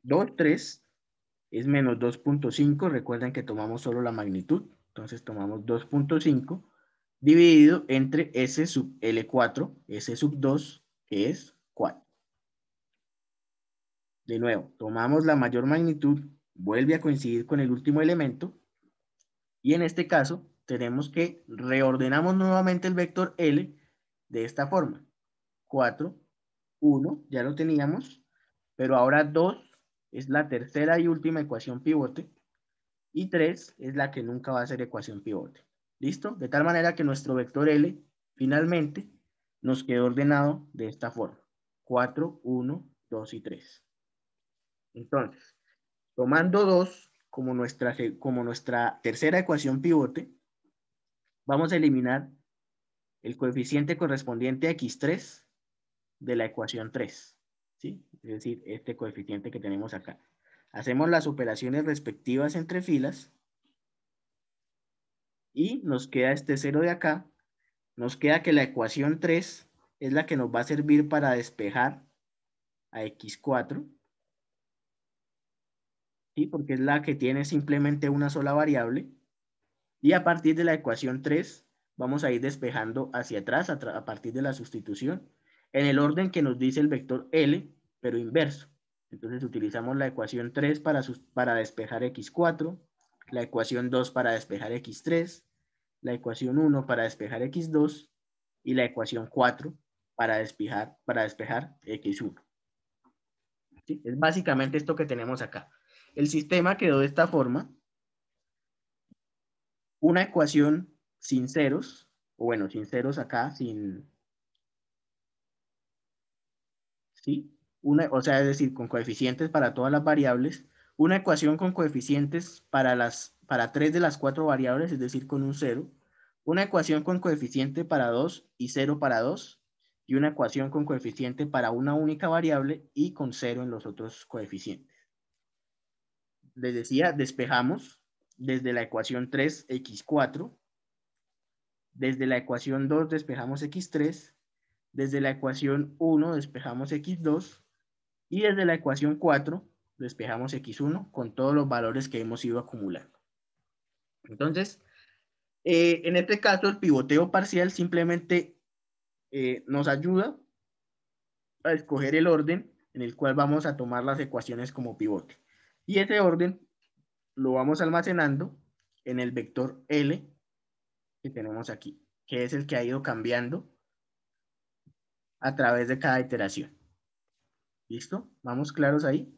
2, 3 es menos 2.5, recuerden que tomamos solo la magnitud, entonces tomamos 2.5 dividido entre S sub L4, S sub 2, que es 4. De nuevo, tomamos la mayor magnitud, vuelve a coincidir con el último elemento, y en este caso tenemos que reordenamos nuevamente el vector L de esta forma. 4, 1, ya lo teníamos, pero ahora 2 es la tercera y última ecuación pivote, y 3 es la que nunca va a ser ecuación pivote. ¿Listo? De tal manera que nuestro vector L finalmente nos quedó ordenado de esta forma. 4, 1, 2 y 3. Entonces, tomando 2 como nuestra tercera ecuación pivote, vamos a eliminar el coeficiente correspondiente a X3 de la ecuación 3. ¿Sí? Es decir, este coeficiente que tenemos acá. Hacemos las operaciones respectivas entre filas y nos queda este 0 de acá. Nos queda que la ecuación 3 es la que nos va a servir para despejar a X4. ¿Sí? Porque es la que tiene simplemente una sola variable. Y a partir de la ecuación 3 vamos a ir despejando hacia atrás a partir de la sustitución en el orden que nos dice el vector L, pero inverso. Entonces utilizamos la ecuación 3 para despejar X4, la ecuación 2 para despejar X3, la ecuación 1 para despejar X2 y la ecuación 4 para despejar X1. ¿Sí? Es básicamente esto que tenemos acá. El sistema quedó de esta forma. Una ecuación sin ceros, o bueno, sin ceros acá, ¿sí? O sea, es decir, con coeficientes para todas las variables. Una ecuación con coeficientes para 3 de las 4 variables, es decir, con un 0. Una ecuación con coeficiente para 2 y 0 para 2. Y una ecuación con coeficiente para una única variable y con 0 en los otros coeficientes. Les decía, despejamos desde la ecuación 3, x4. Desde la ecuación 2 despejamos x3. Desde la ecuación 1 despejamos x2. Y desde la ecuación 4 despejamos x1 con todos los valores que hemos ido acumulando. Entonces, en este caso, el pivoteo parcial simplemente nos ayuda a escoger el orden en el cual vamos a tomar las ecuaciones como pivote. Y ese orden lo vamos almacenando en el vector L que tenemos aquí, que es el que ha ido cambiando a través de cada iteración. ¿Listo? ¿Vamos claros ahí?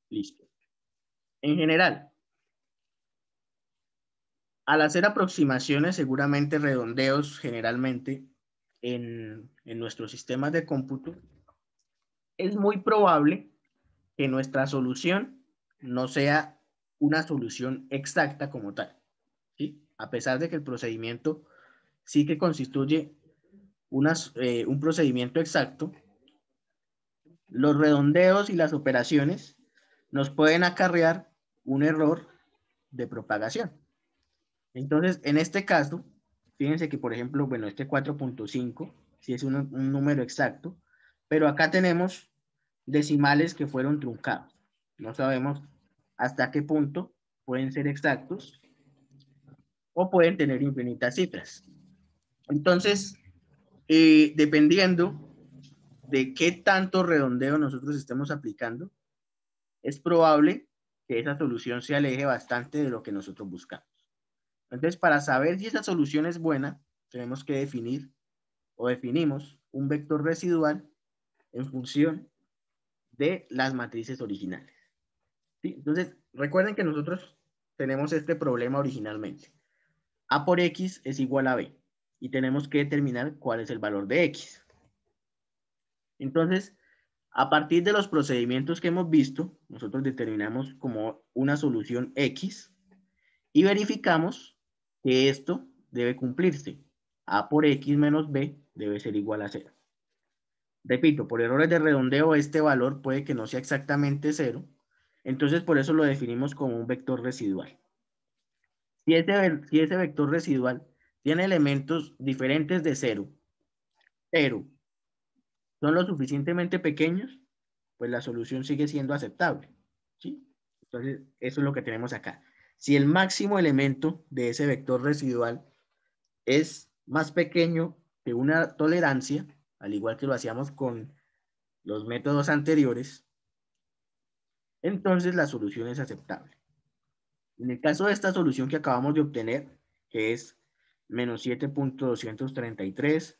Listo. En general, al hacer aproximaciones, seguramente redondeos generalmente en nuestros sistemas de cómputo, es muy probable que nuestra solución no sea una solución exacta como tal, ¿sí? A pesar de que el procedimiento sí que constituye un procedimiento exacto, los redondeos y las operaciones nos pueden acarrear un error de propagación. Entonces, en este caso, fíjense que, por ejemplo, bueno, este 4.5, sí es un número exacto, pero acá tenemos decimales que fueron truncados. No sabemos hasta qué punto pueden ser exactos o pueden tener infinitas cifras. Entonces, dependiendo de qué tanto redondeo nosotros estemos aplicando, es probable que esa solución se aleje bastante de lo que nosotros buscamos. Entonces, para saber si esa solución es buena, tenemos que definir o definimos un vector residual en función de las matrices originales. ¿Sí? Entonces, recuerden que nosotros tenemos este problema originalmente. A por X es igual a B y tenemos que determinar cuál es el valor de X. Entonces, a partir de los procedimientos que hemos visto, nosotros determinamos como una solución X y verificamos que esto debe cumplirse. A por X menos B debe ser igual a 0. Repito, por errores de redondeo este valor puede que no sea exactamente 0, entonces por eso lo definimos como un vector residual. Si ese vector residual tiene elementos diferentes de 0, pero son lo suficientemente pequeños, pues la solución sigue siendo aceptable, ¿sí? Entonces, eso es lo que tenemos acá. Si el máximo elemento de ese vector residual es más pequeño que una tolerancia, al igual que lo hacíamos con los métodos anteriores, entonces la solución es aceptable. En el caso de esta solución que acabamos de obtener, que es menos 7.233,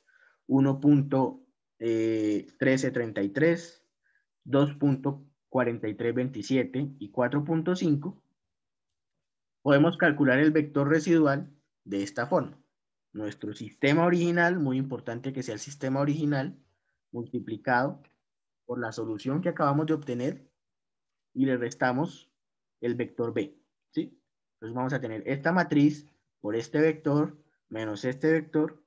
1.1333, 2.4327 y 4.5, podemos calcular el vector residual de esta forma. Nuestro sistema original, muy importante que sea el sistema original, multiplicado por la solución que acabamos de obtener y le restamos el vector B, ¿sí? Entonces vamos a tener esta matriz por este vector menos este vector,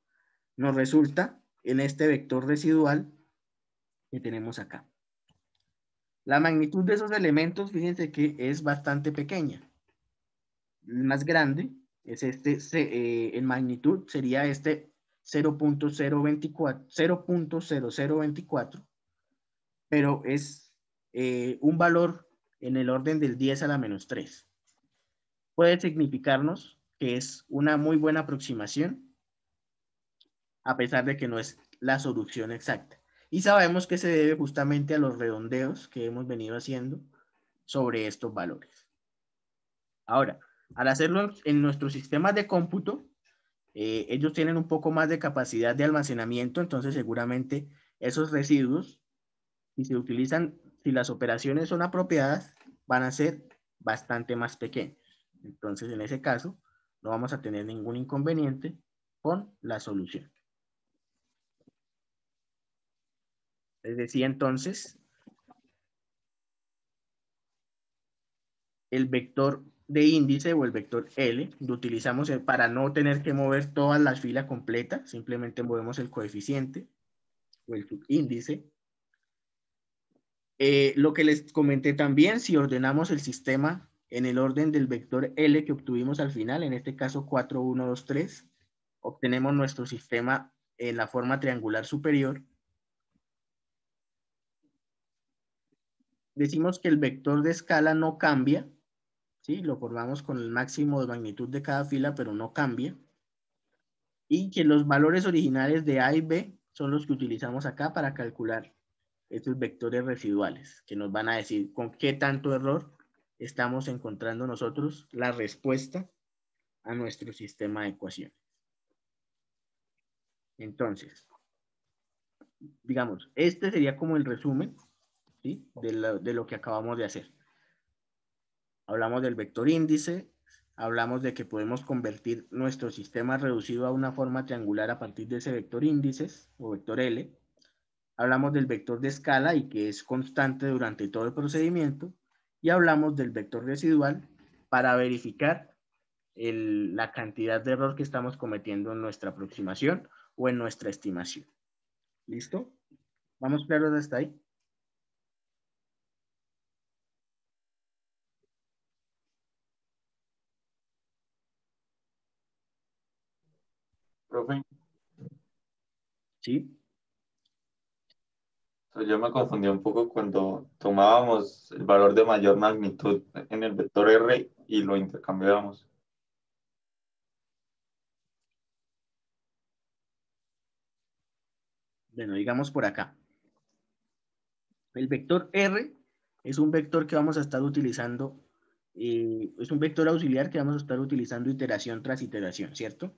nos resulta en este vector residual que tenemos acá. La magnitud de esos elementos, fíjense que es bastante pequeña. El más grande es este, en magnitud sería este 0.0024, pero es un valor en el orden del 10 a la menos 3. Puede significarnos que es una muy buena aproximación, a pesar de que no es la solución exacta. Y sabemos que se debe justamente a los redondeos que hemos venido haciendo sobre estos valores. Ahora, al hacerlo en nuestros sistemas de cómputo, ellos tienen un poco más de capacidad de almacenamiento, entonces seguramente esos residuos, si se utilizan, si las operaciones son apropiadas, van a ser bastante más pequeños. Entonces, en ese caso, no vamos a tener ningún inconveniente con la solución. Les decía entonces, el vector de índice o el vector L lo utilizamos para no tener que mover todas las filas completas, simplemente movemos el coeficiente o el subíndice. Lo que les comenté también, si ordenamos el sistema en el orden del vector L que obtuvimos al final, en este caso 4, 1, 2, 3, obtenemos nuestro sistema en la forma triangular superior. Decimos que el vector de escala no cambia, ¿sí? Lo formamos con el máximo de magnitud de cada fila, pero no cambia. Y que los valores originales de A y B son los que utilizamos acá para calcular estos vectores residuales, que nos van a decir con qué tanto error estamos encontrando nosotros la respuesta a nuestro sistema de ecuaciones. Entonces, digamos, este sería como el resumen, ¿sí? de lo que acabamos de hacer. Hablamos del vector índice, hablamos de que podemos convertir nuestro sistema reducido a una forma triangular a partir de ese vector índices o vector L. Hablamos del vector de escala y que es constante durante todo el procedimiento. y hablamos del vector residual para verificar la cantidad de error que estamos cometiendo en nuestra aproximación o en nuestra estimación. ¿Listo? ¿Vamos claros hasta ahí? Profe, ¿Sí? yo me confundí un poco cuando tomábamos el valor de mayor magnitud en el vector R y lo intercambiábamos. Bueno, digamos por acá. El vector R es un vector que vamos a estar utilizando, es un vector auxiliar que vamos a estar utilizando iteración tras iteración, ¿cierto?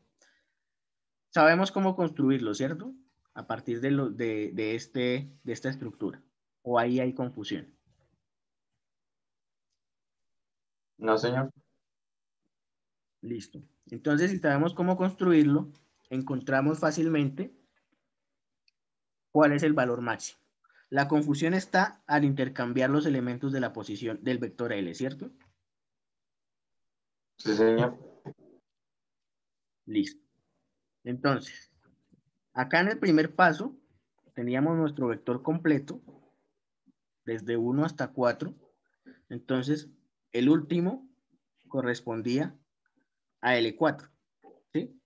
Sabemos cómo construirlo, ¿cierto? A partir de esta estructura. O ahí hay confusión. No, señor. Listo. Entonces, si sabemos cómo construirlo, encontramos fácilmente cuál es el valor máximo. La confusión está al intercambiar los elementos de la posición del vector L, ¿cierto? Sí, señor. Listo. Entonces, acá en el primer paso, teníamos nuestro vector completo, desde 1 hasta 4. Entonces, el último correspondía a L4, ¿sí?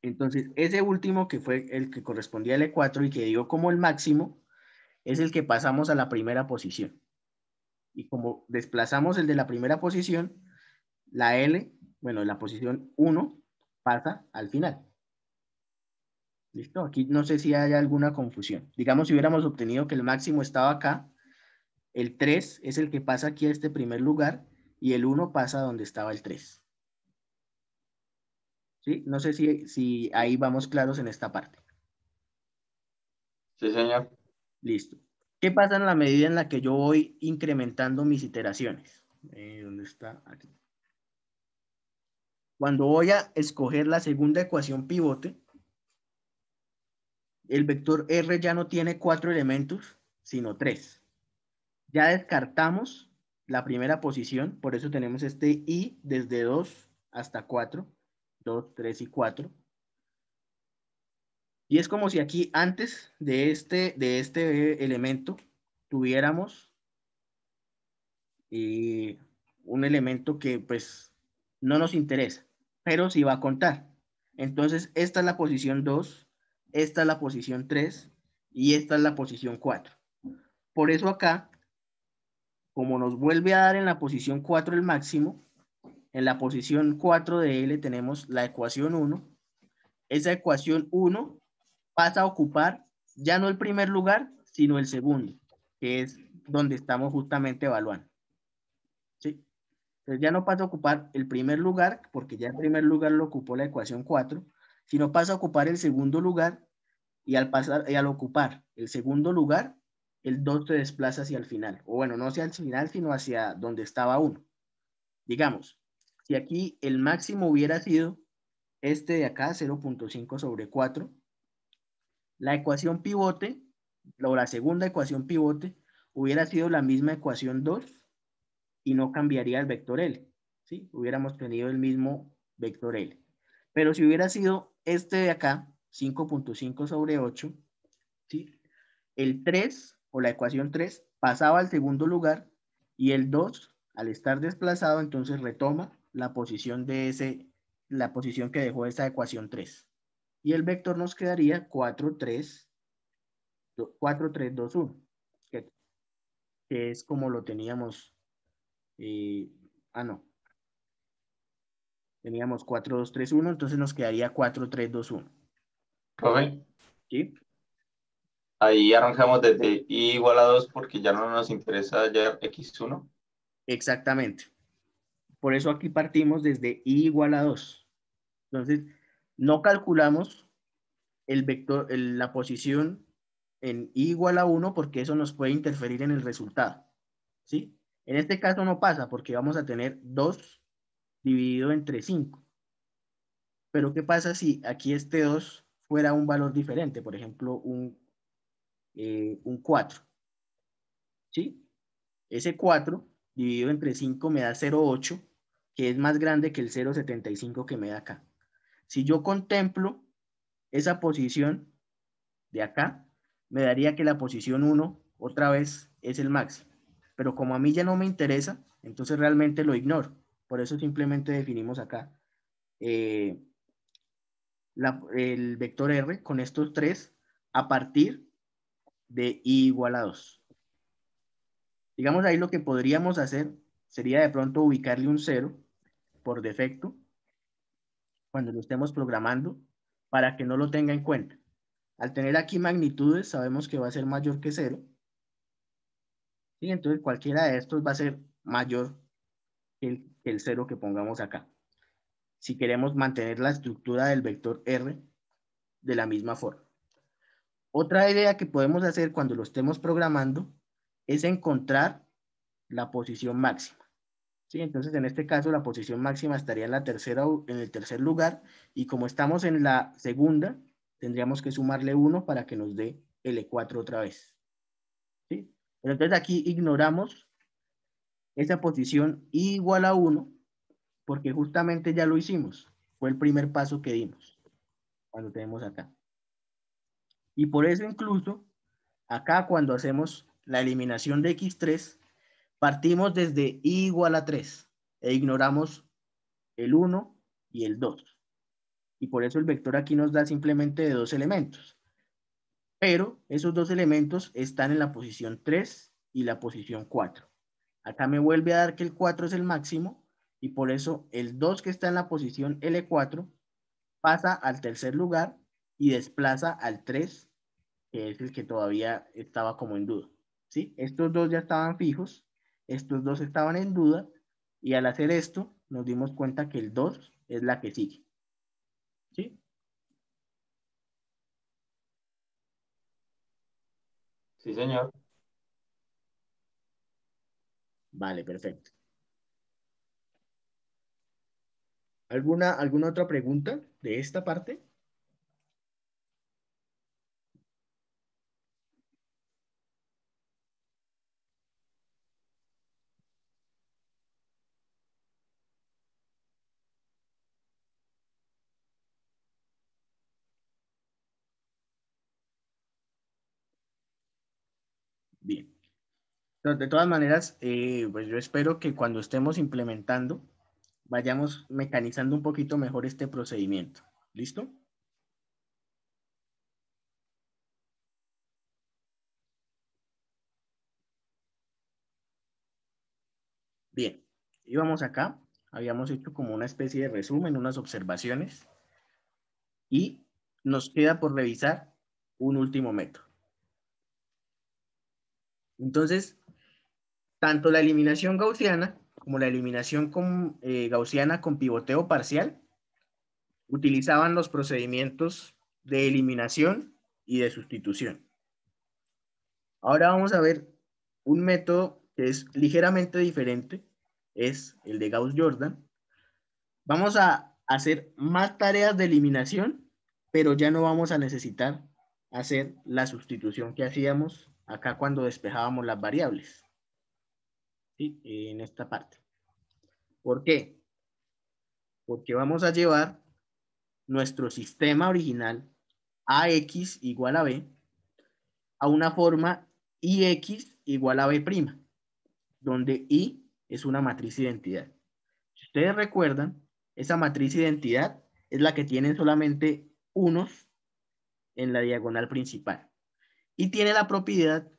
Entonces, ese último que fue el que correspondía a L4 y que dio como el máximo, es el que pasamos a la primera posición. Y como desplazamos el de la primera posición, la L, bueno, la posición 1 pasa al final. ¿Listo? Aquí no sé si hay alguna confusión. Digamos, si hubiéramos obtenido que el máximo estaba acá, el 3 es el que pasa aquí a este primer lugar y el 1 pasa donde estaba el 3. ¿Sí? No sé si ahí vamos claros en esta parte. Sí, señor. Listo. ¿Qué pasa en la medida en la que yo voy incrementando mis iteraciones? ¿Dónde está? Aquí. Cuando voy a escoger la segunda ecuación pivote, el vector R ya no tiene 4 elementos, sino 3. Ya descartamos la primera posición, por eso tenemos este I desde 2 hasta 4, 2, 3 y 4. Y es como si aquí antes de este elemento tuviéramos un elemento que pues no nos interesa, pero sí va a contar. Entonces, esta es la posición 2, esta es la posición 3 y esta es la posición 4. Por eso acá, como nos vuelve a dar en la posición 4 el máximo, en la posición 4 de L tenemos la ecuación 1. Esa ecuación 1 pasa a ocupar ya no el primer lugar, sino el segundo, que es donde estamos justamente evaluando. ¿Sí? Entonces ya no pasa a ocupar el primer lugar, porque ya el primer lugar lo ocupó la ecuación 4, sino pasa a ocupar el segundo lugar y al ocupar el segundo lugar, el 2 se desplaza hacia el final. O bueno, no hacia el final, sino hacia donde estaba 1. Digamos, si aquí el máximo hubiera sido este de acá, 0.5 sobre 4, la ecuación pivote, o la segunda ecuación pivote, hubiera sido la misma ecuación 2 y no cambiaría el vector L. ¿Sí? Hubiéramos tenido el mismo vector L. Pero si hubiera sido este de acá, 5.5 sobre 8, ¿sí? El 3 o la ecuación 3 pasaba al segundo lugar y el 2, al estar desplazado, entonces retoma la posición la posición que dejó esa ecuación 3. Y el vector nos quedaría 4, 3, 2, 1, que es como lo teníamos. No. Teníamos 4, 2, 3, 1, entonces nos quedaría 4, 3, 2, 1. Profe, ¿Sí? ahí arrancamos desde I igual a 2 porque ya no nos interesa hallar X1. Exactamente. Por eso aquí partimos desde I igual a 2. Entonces, no calculamos el vector, la posición en I igual a 1 porque eso nos puede interferir en el resultado. ¿Sí? En este caso no pasa porque vamos a tener 2 dividido entre 5. Pero ¿qué pasa si aquí este 2 fuera un valor diferente? Por ejemplo, un 4. ¿Sí? Ese 4 dividido entre 5 me da 0,8, que es más grande que el 0,75 que me da acá. Si yo contemplo esa posición de acá, me daría que la posición 1 otra vez es el máximo. Pero como a mí ya no me interesa, entonces realmente lo ignoro. Por eso simplemente definimos acá el vector R con estos tres a partir de i igual a 2. Digamos ahí lo que podríamos hacer sería de pronto ubicarle un 0 por defecto cuando lo estemos programando para que no lo tenga en cuenta. Al tener aquí magnitudes sabemos que va a ser mayor que 0. ¿Sí? Entonces cualquiera de estos va a ser mayor que el 0 que pongamos acá. Si queremos mantener la estructura del vector R de la misma forma. Otra idea que podemos hacer cuando lo estemos programando es encontrar la posición máxima. ¿Sí? Entonces, en este caso, la posición máxima estaría en el tercer lugar, y como estamos en la segunda, tendríamos que sumarle 1 para que nos dé L4 otra vez. ¿Sí? Pero entonces aquí ignoramos esa posición igual a 1, porque justamente ya lo hicimos. Fue el primer paso que dimos cuando tenemos acá. Y por eso incluso, acá cuando hacemos la eliminación de X3, partimos desde i igual a 3 e ignoramos el 1 y el 2. Y por eso el vector aquí nos da simplemente de 2 elementos. Pero esos 2 elementos están en la posición 3 y la posición 4. Acá me vuelve a dar que el 4 es el máximo, y por eso el 2 que está en la posición L4 pasa al tercer lugar y desplaza al 3, que es el que todavía estaba como en duda. ¿Sí? Estos dos ya estaban fijos, estos dos estaban en duda, y al hacer esto nos dimos cuenta que el 2 es la que sigue. ¿Sí? Sí, señor. Vale, perfecto. ¿Alguna otra pregunta de esta parte? Bien. Entonces, de todas maneras, pues yo espero que cuando estemos implementando, vayamos mecanizando un poquito mejor este procedimiento. ¿Listo? Bien. Íbamos acá, habíamos hecho como una especie de resumen, unas observaciones, y nos queda por revisar un último método. Entonces, tanto la eliminación gaussiana como la eliminación gaussiana con pivoteo parcial utilizaban los procedimientos de eliminación y de sustitución. Ahora vamos a ver un método que es ligeramente diferente, es el de Gauss-Jordan. Vamos a hacer más tareas de eliminación, pero ya no vamos a necesitar hacer la sustitución que hacíamos acá cuando despejábamos las variables. ¿Sí? En esta parte. ¿Por qué? Porque vamos a llevar nuestro sistema original AX igual a B a una forma IX igual a B', donde I es una matriz de identidad. Si ustedes recuerdan, esa matriz de identidad es la que tiene solamente unos en la diagonal principal. Y tiene la propiedad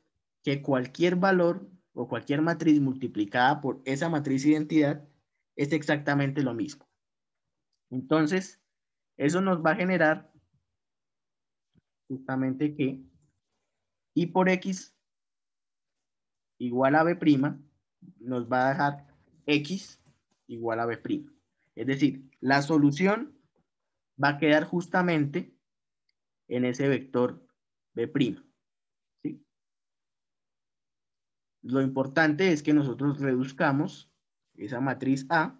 que cualquier valor o cualquier matriz multiplicada por esa matriz de identidad es exactamente lo mismo. Entonces, eso nos va a generar justamente que I por X igual a B' nos va a dejar X igual a B'. Es decir, la solución va a quedar justamente en ese vector B'. ¿Sí? Lo importante es que nosotros reduzcamos esa matriz A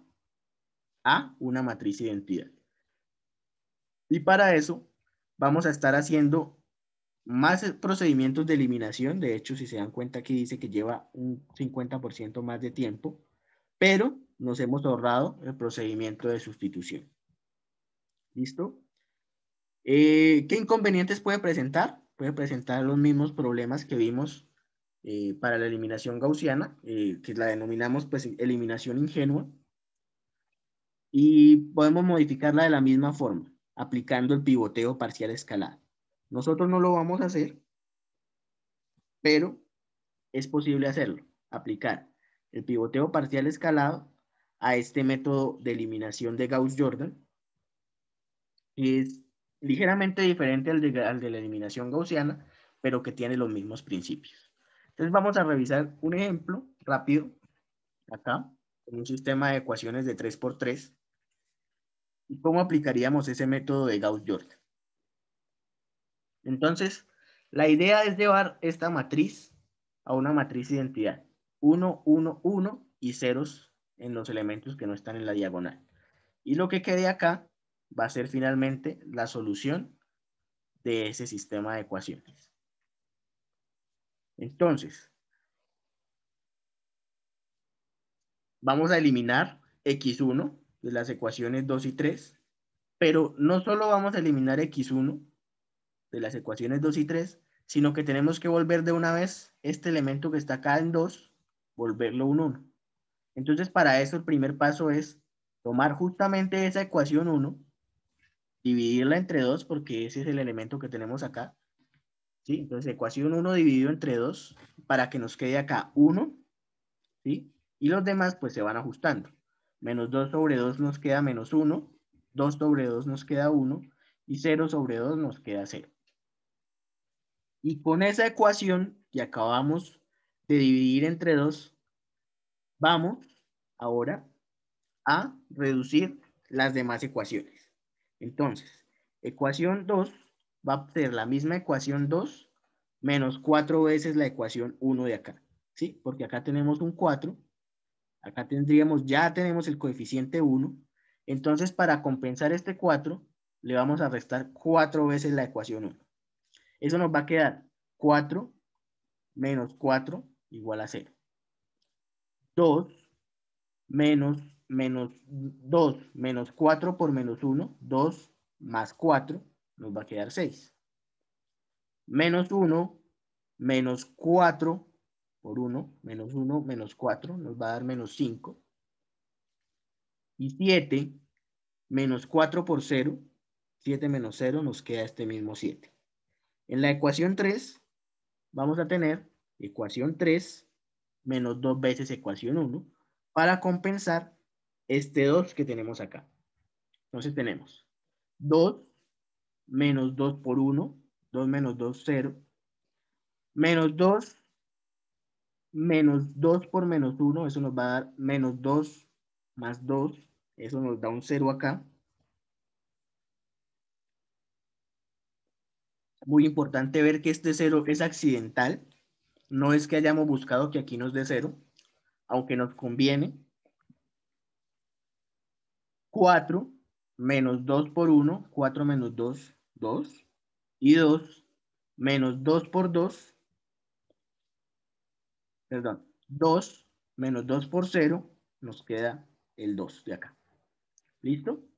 una matriz de identidad. Y para eso vamos a estar haciendo más procedimientos de eliminación. De hecho, si se dan cuenta, aquí dice que lleva un 50% más de tiempo, pero nos hemos ahorrado el procedimiento de sustitución. ¿Listo? ¿Qué inconvenientes puede presentar? Puede presentar los mismos problemas que vimos para la eliminación gaussiana, que la denominamos pues eliminación ingenua, y podemos modificarla de la misma forma, aplicando el pivoteo parcial escalado. Nosotros no lo vamos a hacer, pero es posible hacerlo, aplicar el pivoteo parcial escalado a este método de eliminación de Gauss-Jordan, que es ligeramente diferente al de la eliminación gaussiana, pero que tiene los mismos principios. Entonces vamos a revisar un ejemplo rápido, acá, en un sistema de ecuaciones de 3×3, y cómo aplicaríamos ese método de Gauss-Jordan. Entonces, la idea es llevar esta matriz a una matriz identidad. 1, 1, 1 y ceros en los elementos que no están en la diagonal. Y lo que quede acá va a ser finalmente la solución de ese sistema de ecuaciones. Entonces, vamos a eliminar x1 de las ecuaciones 2 y 3, pero no solo vamos a eliminar x1 de las ecuaciones 2 y 3, sino que tenemos que volver de una vez este elemento que está acá en 2, volverlo un 1. Entonces, para eso el primer paso es tomar justamente esa ecuación 1, dividirla entre 2, porque ese es el elemento que tenemos acá, ¿sí? Entonces, ecuación 1 dividido entre 2, para que nos quede acá 1, ¿sí? Y los demás pues se van ajustando. Menos 2 sobre 2 nos queda menos 1, 2 sobre 2 nos queda 1, y 0 sobre 2 nos queda 0. Y con esa ecuación que acabamos de dividir entre 2, vamos ahora a reducir las demás ecuaciones. Entonces, ecuación 2 va a ser la misma ecuación 2 menos 4 veces la ecuación 1 de acá, ¿sí? Porque acá tenemos un 4, acá ya tenemos el coeficiente 1, entonces para compensar este 4, le vamos a restar 4 veces la ecuación 1. Eso nos va a quedar 4 menos 4 igual a 0. 2 menos 2 menos 4 por menos 1, 2 más 4, nos va a quedar 6. Menos 1 menos 4 por 1, menos 1 menos 4, nos va a dar menos 5. Y 7 menos 4 por 0, 7 menos 0, nos queda este mismo 7. En la ecuación 3 vamos a tener ecuación 3 menos 2 veces ecuación 1 para compensar este 2 que tenemos acá. Entonces tenemos 2 menos 2 por 1, 2 menos 2, 0, menos 2 menos 2 por menos 1, eso nos va a dar menos 2 más 2, eso nos da un 0 acá. Muy importante ver que este 0 es accidental, no es que hayamos buscado que aquí nos dé 0, aunque nos conviene. 4 menos 2 por 1, 4 menos 2, 2, y 2 menos 2 por 2, perdón, 2 menos 2 por 0, nos queda el 2 de acá. ¿Listo?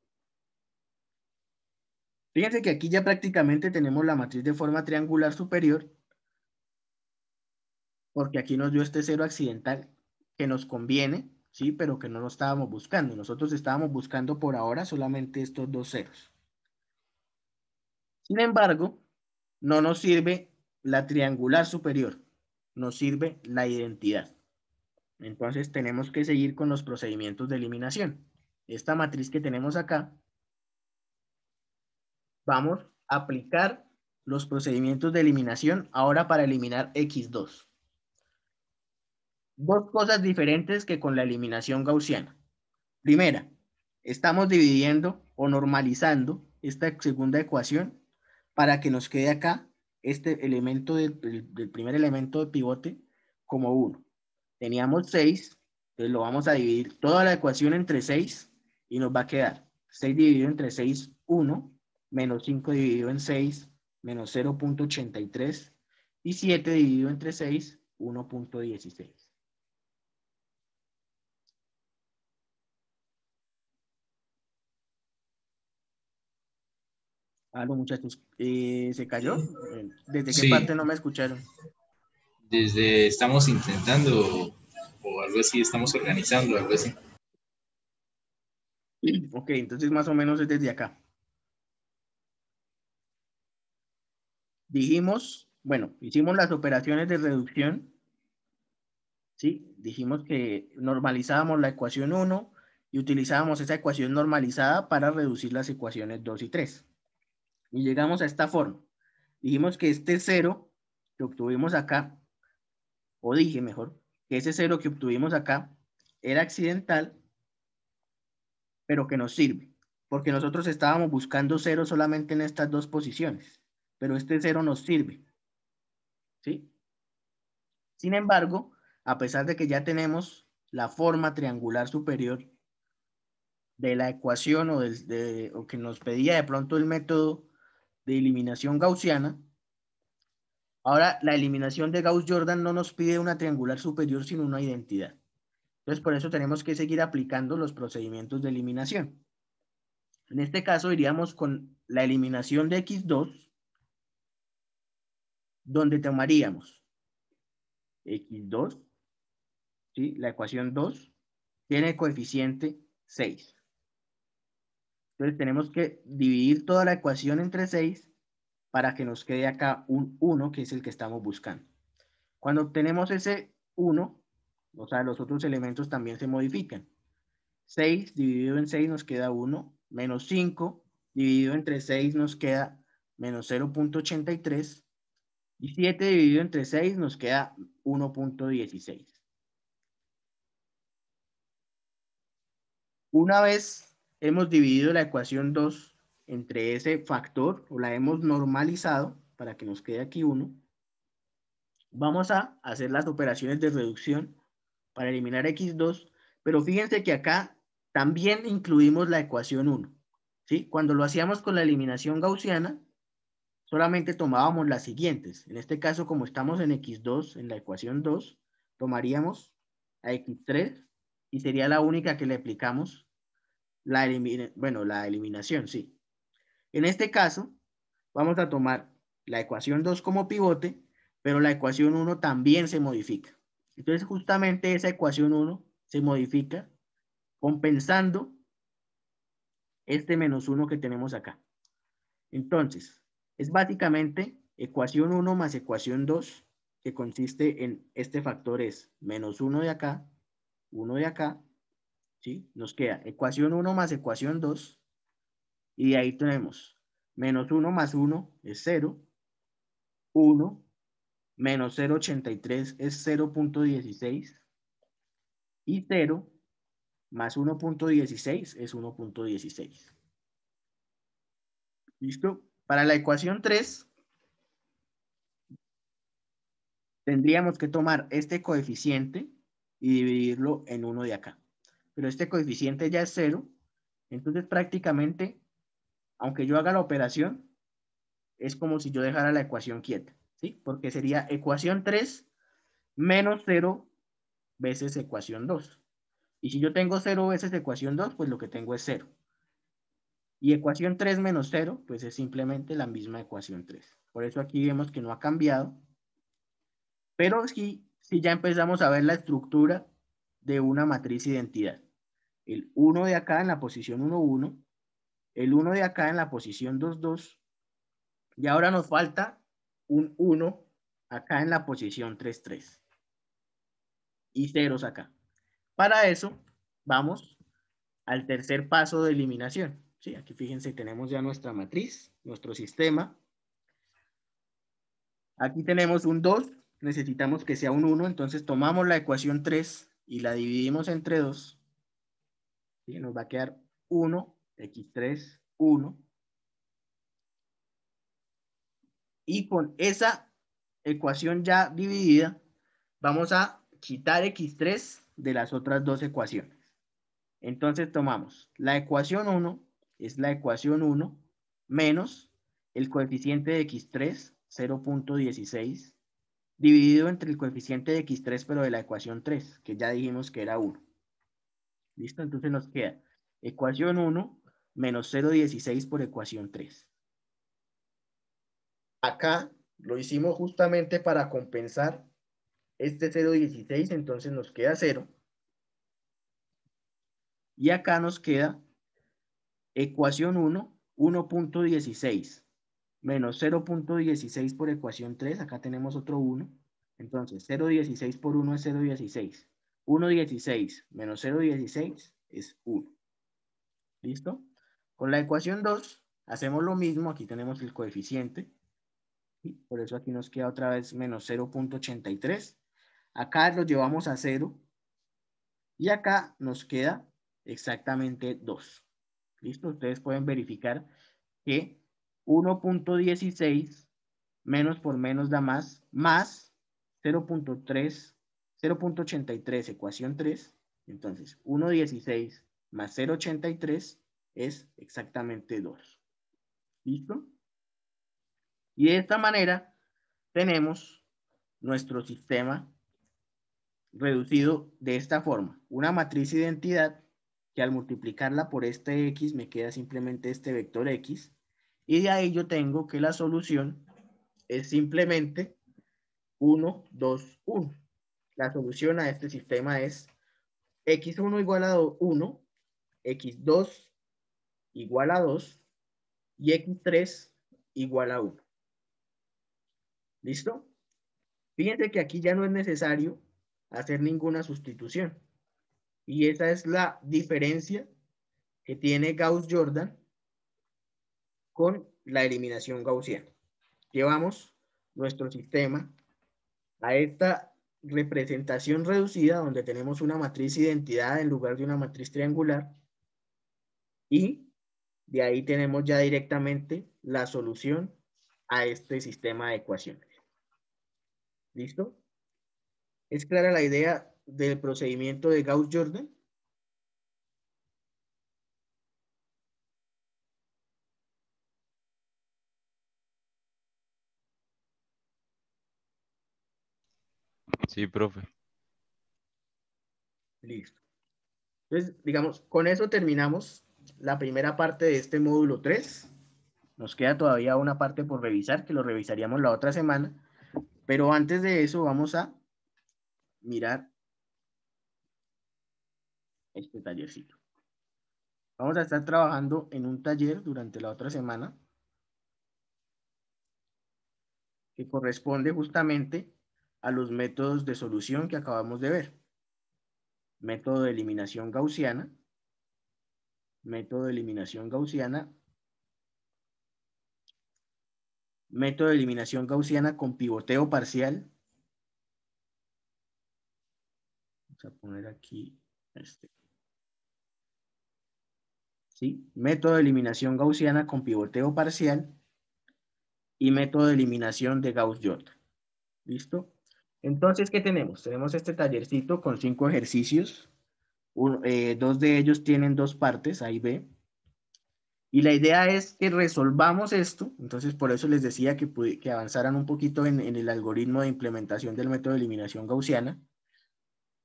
Fíjense que aquí ya prácticamente tenemos la matriz de forma triangular superior, porque aquí nos dio este 0 accidental que nos conviene, ¿sí? Pero que no lo estábamos buscando. Nosotros estábamos buscando por ahora solamente estos dos ceros. Sin embargo, no nos sirve la triangular superior, nos sirve la identidad. Entonces tenemos que seguir con los procedimientos de eliminación. Esta matriz que tenemos acá, vamos a aplicar los procedimientos de eliminación ahora para eliminar x2. Dos cosas diferentes que con la eliminación gaussiana. Primera, estamos dividiendo o normalizando esta segunda ecuación para que nos quede acá este elemento del primer elemento de pivote como 1. Teníamos 6, entonces lo vamos a dividir toda la ecuación entre 6 y nos va a quedar 6 dividido entre 6, 1, menos 5 dividido en 6, menos 0.83. Y 7 dividido entre 6, 1.16. Aló, muchachos. ¿Se cayó? ¿Desde qué Sí, parte no me escucharon? desde estamos intentando o algo así, estamos organizando algo así. Ok, entonces más o menos es desde acá. Dijimos, bueno, hicimos las operaciones de reducción. ¿Sí? Dijimos que normalizábamos la ecuación 1 y utilizábamos esa ecuación normalizada para reducir las ecuaciones 2 y 3. Y llegamos a esta forma. Dijimos que este 0 que obtuvimos acá, o dije mejor, que ese 0 que obtuvimos acá era accidental, pero que nos sirve. Porque nosotros estábamos buscando 0 solamente en estas dos posiciones. Pero este 0 nos sirve. ¿Sí? Sin embargo, a pesar de que ya tenemos la forma triangular superior de la ecuación o que nos pedía de pronto el método de eliminación gaussiana, ahora la eliminación de Gauss-Jordan no nos pide una triangular superior sino una identidad. Entonces por eso tenemos que seguir aplicando los procedimientos de eliminación. En este caso iríamos con la eliminación de x2, donde tomaríamos x2, ¿sí? La ecuación 2 tiene coeficiente 6. Entonces tenemos que dividir toda la ecuación entre 6 para que nos quede acá un 1, que es el que estamos buscando. Cuando obtenemos ese 1, o sea, los otros elementos también se modifican. 6 dividido en 6 nos queda 1, menos 5 dividido entre 6 nos queda menos 0.83, y 7 dividido entre 6 nos queda 1.16. Una vez hemos dividido la ecuación 2 entre ese factor, o la hemos normalizado para que nos quede aquí 1, vamos a hacer las operaciones de reducción para eliminar x2, pero fíjense que acá también incluimos la ecuación 1. ¿Sí? Cuando lo hacíamos con la eliminación gaussiana, solamente tomábamos las siguientes. En este caso, como estamos en x2, en la ecuación 2, tomaríamos a x3 y sería la única que le aplicamos la eliminación, sí. En este caso, vamos a tomar la ecuación 2 como pivote, pero la ecuación 1 también se modifica. Entonces, justamente esa ecuación 1 se modifica compensando este menos 1 que tenemos acá. Entonces, es básicamente ecuación 1 más ecuación 2, que consiste en este factor es menos 1 de acá, 1 de acá, ¿sí? Nos queda ecuación 1 más ecuación 2, y de ahí tenemos menos 1 más 1 es 0, 1, menos 0.83 es 0.16, y 0 más 1.16 es 1.16. ¿Listo? Para la ecuación 3, tendríamos que tomar este coeficiente y dividirlo en 1 de acá. Pero este coeficiente ya es 0, entonces prácticamente, aunque yo haga la operación, es como si yo dejara la ecuación quieta, ¿sí? Porque sería ecuación 3 menos 0 veces ecuación 2. Y si yo tengo 0 veces ecuación 2, pues lo que tengo es 0. Y ecuación 3 menos 0, pues es simplemente la misma ecuación 3. Por eso aquí vemos que no ha cambiado. Pero sí ya empezamos a ver la estructura de una matriz identidad. El 1 de acá en la posición 1, 1. El 1 de acá en la posición 2, 2. Y ahora nos falta un 1 acá en la posición 3, 3. Y ceros acá. Para eso, vamos al tercer paso de eliminación. ¿Sí? Aquí fíjense, tenemos ya nuestra matriz, nuestro sistema. Aquí tenemos un 2, necesitamos que sea un 1, entonces tomamos la ecuación 3 y la dividimos entre 2. ¿Sí? Nos va a quedar 1, x3, 1. Y con esa ecuación ya dividida, vamos a quitar x3 de las otras dos ecuaciones. Entonces tomamos la ecuación 1, es la ecuación 1, menos el coeficiente de x3, 0.16, dividido entre el coeficiente de x3, pero de la ecuación 3, que ya dijimos que era 1. ¿Listo? Entonces nos queda ecuación 1 menos 0.16 por ecuación 3. Acá lo hicimos justamente para compensar este 0.16, entonces nos queda 0. Y acá nos queda ecuación 1, 1.16 menos 0.16 por ecuación 3. Acá tenemos otro 1. Entonces 0.16 por 1 es 0.16. 1.16 menos 0.16 es 1. ¿Listo? Con la ecuación 2 hacemos lo mismo. Aquí tenemos el coeficiente. ¿Sí? Por eso aquí nos queda otra vez menos 0.83. Acá lo llevamos a 0. Y acá nos queda exactamente 2. ¿Listo? Ustedes pueden verificar que 1.16 menos por menos da más 0.3, 0.83 ecuación 3. Entonces 1.16 más 0.83 es exactamente 2. ¿Listo? Y de esta manera tenemos nuestro sistema reducido de esta forma. Una matriz identidad que al multiplicarla por este x me queda simplemente este vector x. Y de ahí yo tengo que la solución es simplemente 1, 2, 1. La solución a este sistema es x1 igual a 1, x2 igual a 2 y x3 igual a 1. ¿Listo? Fíjense que aquí ya no es necesario hacer ninguna sustitución. Y esa es la diferencia que tiene Gauss-Jordan con la eliminación gaussiana. Llevamos nuestro sistema a esta representación reducida donde tenemos una matriz identidad en lugar de una matriz triangular y de ahí tenemos ya directamente la solución a este sistema de ecuaciones. ¿Listo? ¿Es clara la idea del procedimiento de Gauss-Jordan? Sí, profe. Listo. Entonces, digamos, con eso terminamos la primera parte de este módulo 3. Nos queda todavía una parte por revisar, que lo revisaríamos la otra semana. Pero antes de eso vamos a mirar este tallercito. Vamos a estar trabajando en un taller durante la otra semana que corresponde justamente a los métodos de solución que acabamos de ver. Método de eliminación gaussiana. Método de eliminación gaussiana. Método de eliminación gaussiana con pivoteo parcial. Vamos a poner aquí este. ¿Sí? Método de eliminación gaussiana con pivoteo parcial y método de eliminación de Gauss-Jordan. ¿Listo? Entonces, ¿qué tenemos? Tenemos este tallercito con 5 ejercicios. 2 de ellos tienen 2 partes, A y B. Y la idea es que resolvamos esto. Entonces, por eso les decía que avanzaran un poquito en el algoritmo de implementación del método de eliminación gaussiana.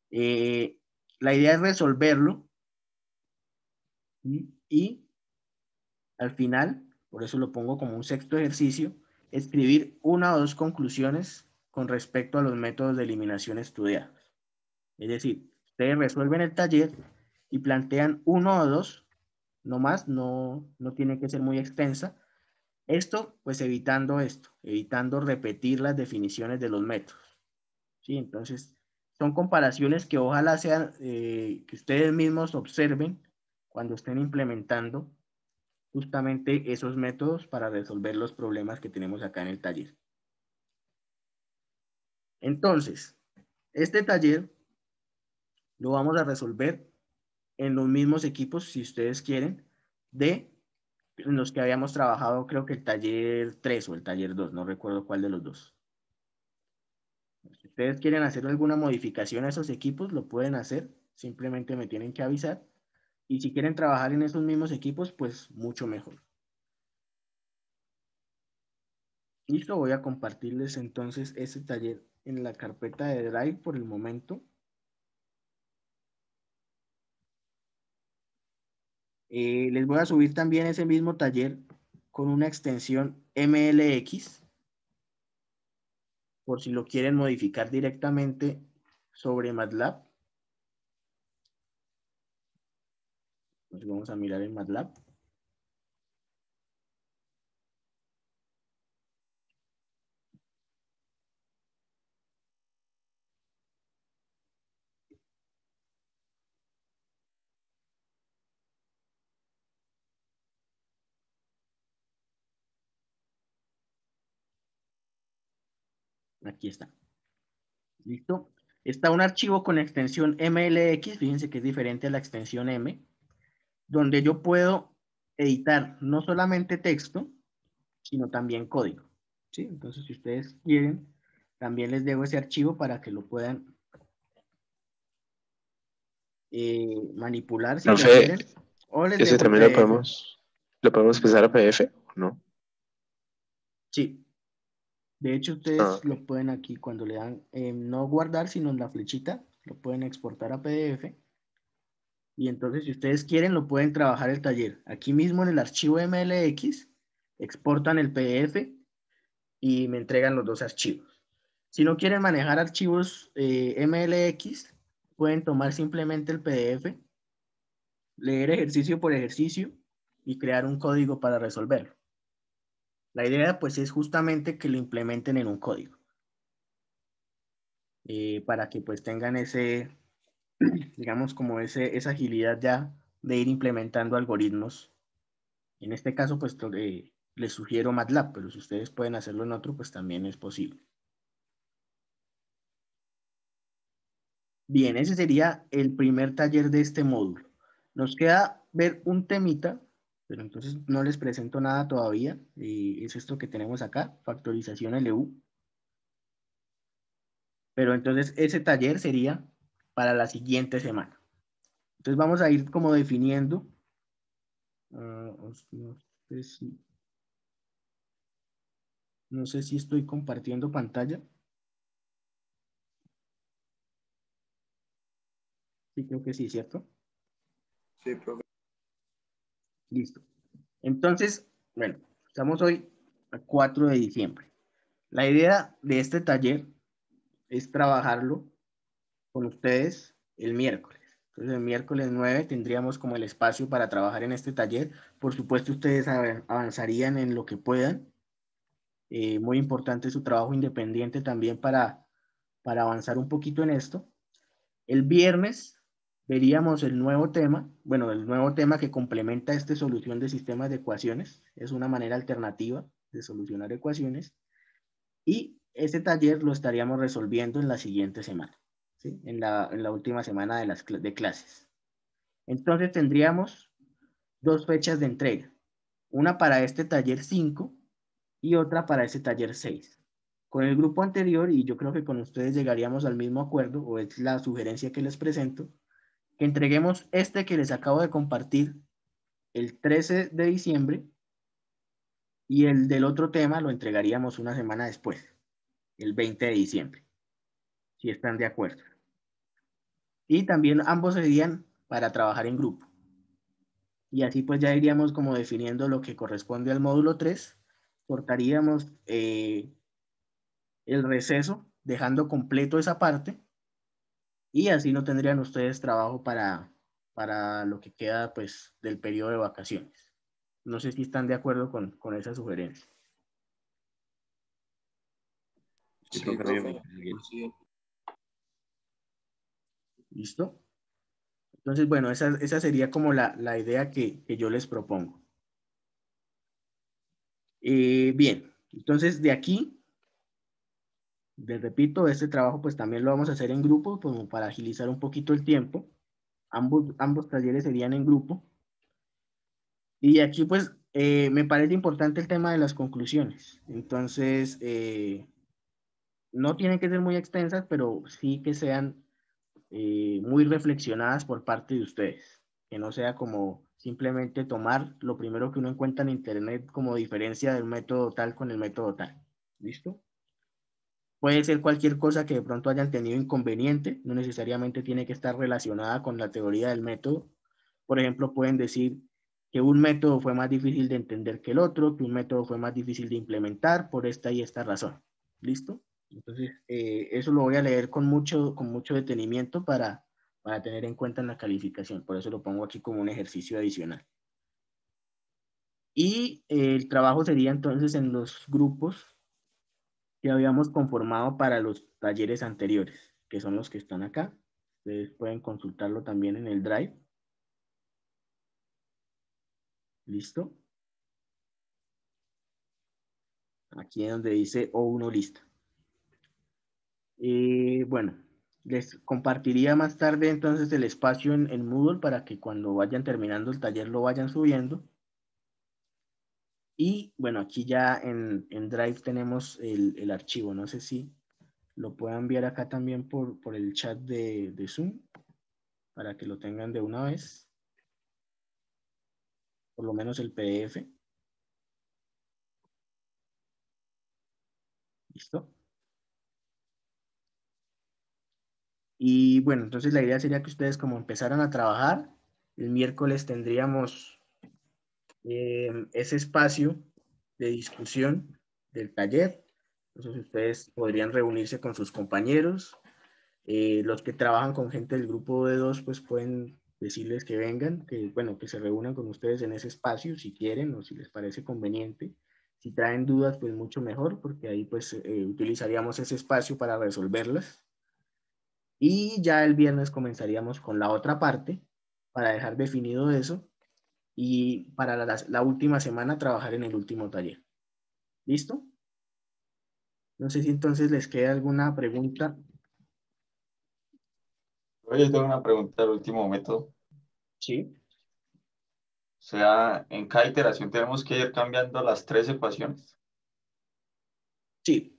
La idea es resolverlo. Y al final, por eso lo pongo como un sexto ejercicio, escribir 1 o 2 conclusiones con respecto a los métodos de eliminación estudiados. Es decir, ustedes resuelven el taller y plantean 1 o 2, no más, no tiene que ser muy extensa. Esto, pues evitando repetir las definiciones de los métodos. ¿Sí? Entonces, son comparaciones que ojalá sean, que ustedes mismos observen cuando estén implementando justamente esos métodos para resolver los problemas que tenemos acá en el taller. Entonces, este taller lo vamos a resolver en los mismos equipos, si ustedes quieren, en los que habíamos trabajado, creo que el taller 3 o el taller 2, no recuerdo cuál de los dos. Si ustedes quieren hacer alguna modificación a esos equipos, lo pueden hacer, simplemente me tienen que avisar. Y si quieren trabajar en esos mismos equipos, pues mucho mejor. Listo, voy a compartirles entonces ese taller en la carpeta de Drive por el momento. Les voy a subir también ese mismo taller con una extensión MLX, por si lo quieren modificar directamente sobre MATLAB. Entonces vamos a mirar en MATLAB. Aquí está. ¿Listo? Está un archivo con extensión MLX, fíjense que es diferente a la extensión M, donde yo puedo editar no solamente texto, sino también código. ¿Sí? Entonces, si ustedes quieren, también les dejo ese archivo para que lo puedan manipular si lo Profe, quieren. O les ¿ese dejo el también PDF. lo podemos pasar a PDF o no? Sí. De hecho, Ah, ustedes lo pueden aquí cuando le dan no guardar, sino en la flechita, lo pueden exportar a PDF. Y entonces, si ustedes quieren, lo pueden trabajar el taller. Aquí mismo en el archivo MLX, exportan el PDF y me entregan los dos archivos. Si no quieren manejar archivos MLX, pueden tomar simplemente el PDF, leer ejercicio por ejercicio y crear un código para resolverlo. La idea, pues, es justamente que lo implementen en un código. Para que, pues, tengan ese, digamos, como esa agilidad ya de ir implementando algoritmos. En este caso, pues, les sugiero MATLAB, pero si ustedes pueden hacerlo en otro, pues también es posible. Bien, ese sería el primer taller de este módulo. Nos queda ver un temita, pero entonces no les presento nada todavía. Es esto que tenemos acá, factorización LU. Pero entonces ese taller sería para la siguiente semana. Entonces vamos a ir como definiendo. No sé si estoy compartiendo pantalla. Sí, creo que sí, ¿cierto? sí, profe. Listo. Entonces, bueno, estamos hoy a 4 de diciembre. La idea de este taller es trabajarlo con ustedes el miércoles. Entonces, el miércoles 9 tendríamos como el espacio para trabajar en este taller. Por supuesto, ustedes avanzarían en lo que puedan. Muy importante su trabajo independiente también para avanzar un poquito en esto. El viernes veríamos el nuevo tema, bueno, el nuevo tema que complementa esta solución de sistemas de ecuaciones. Es una manera alternativa de solucionar ecuaciones. Y ese taller lo estaríamos resolviendo en la siguiente semana, ¿sí? En la última semana de clases. Entonces tendríamos dos fechas de entrega. Una para este taller 5 y otra para ese taller 6. Con el grupo anterior, y yo creo que con ustedes llegaríamos al mismo acuerdo, o es la sugerencia que les presento, que entreguemos este que les acabo de compartir el 13 de diciembre y el del otro tema lo entregaríamos una semana después, el 20 de diciembre, si están de acuerdo. Y también ambos serían para trabajar en grupo. Y así pues ya iríamos como definiendo lo que corresponde al módulo 3, cortaríamos el receso, dejando completo esa parte, y así no tendrían ustedes trabajo para lo que queda pues del periodo de vacaciones. No sé si están de acuerdo con esa sugerencia. Sí, Sí, profe. profe. Bien. Sí. ¿Listo? Entonces, bueno, esa sería como la idea que yo les propongo. Bien, entonces de aquí, les repito, este trabajo pues también lo vamos a hacer en grupo, como para agilizar un poquito el tiempo. Ambos talleres serían en grupo. Y aquí pues me parece importante el tema de las conclusiones. Entonces, no tienen que ser muy extensas, pero sí que sean muy reflexionadas por parte de ustedes. Que no sea como simplemente tomar lo primero que uno encuentra en internet como diferencia del método tal con el método tal. ¿Listo? Puede ser cualquier cosa que de pronto hayan tenido inconveniente, no necesariamente tiene que estar relacionada con la teoría del método. Por ejemplo, pueden decir que un método fue más difícil de entender que el otro, que un método fue más difícil de implementar por esta y esta razón. ¿Listo? Entonces, eso lo voy a leer con mucho detenimiento para tener en cuenta en la calificación. Por eso lo pongo aquí como un ejercicio adicional. Y el trabajo sería entonces en los grupos que habíamos conformado para los talleres anteriores, que son los que están acá. Ustedes pueden consultarlo también en el Drive. ¿Listo? Aquí es donde dice O1 lista. Bueno, les compartiría más tarde entonces el espacio en Moodle para que cuando vayan terminando el taller lo vayan subiendo. Y bueno, aquí ya en Drive tenemos el archivo. No sé si lo puedo enviar acá también por el chat de Zoom para que lo tengan de una vez. Por lo menos el PDF. ¿Listo? Y bueno, entonces la idea sería que ustedes como empezaran a trabajar, el miércoles tendríamos ese espacio de discusión del taller. Entonces ustedes podrían reunirse con sus compañeros. Los que trabajan con gente del grupo de dos, pues pueden decirles que vengan, que bueno, que se reúnan con ustedes en ese espacio si quieren o si les parece conveniente. Si traen dudas, pues mucho mejor, porque ahí pues utilizaríamos ese espacio para resolverlas. Y ya el viernes comenzaríamos con la otra parte para dejar definido eso y para la última semana trabajar en el último taller. ¿Listo? No sé si entonces les queda alguna pregunta. Oye, tengo una pregunta del último método. Sí. O sea, en cada iteración tenemos que ir cambiando las 3 ecuaciones. Sí.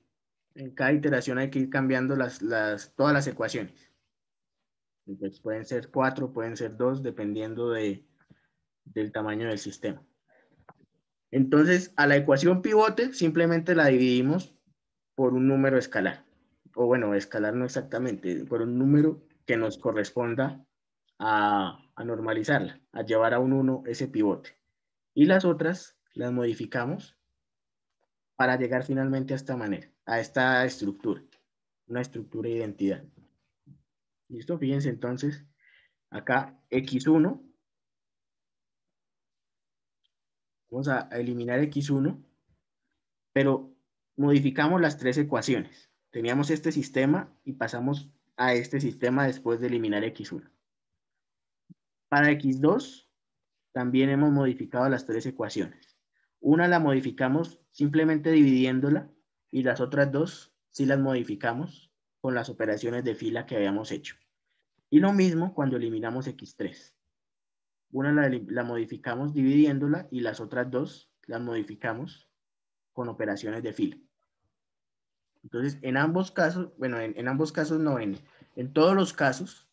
En cada iteración hay que ir cambiando todas las ecuaciones. Entonces pueden ser 4, pueden ser 2, dependiendo del tamaño del sistema. Entonces, a la ecuación pivote simplemente la dividimos por un número escalar. O bueno, escalar no exactamente, por un número que nos corresponda a normalizarla, a llevar a un 1 ese pivote. Y las otras las modificamos para llegar finalmente a esta manera, a esta estructura, una estructura de identidad. ¿Listo? Fíjense entonces, acá x1, vamos a eliminar x1, pero modificamos las 3 ecuaciones. Teníamos este sistema y pasamos a este sistema después de eliminar x1. Para x2, también hemos modificado las 3 ecuaciones. Una la modificamos simplemente dividiéndola y las otras 2 sí las modificamos con las operaciones de fila que habíamos hecho. Y lo mismo cuando eliminamos x3. Una la modificamos dividiéndola y las otras 2 las modificamos con operaciones de fila. Entonces, en ambos casos, bueno, en ambos casos no, en todos los casos,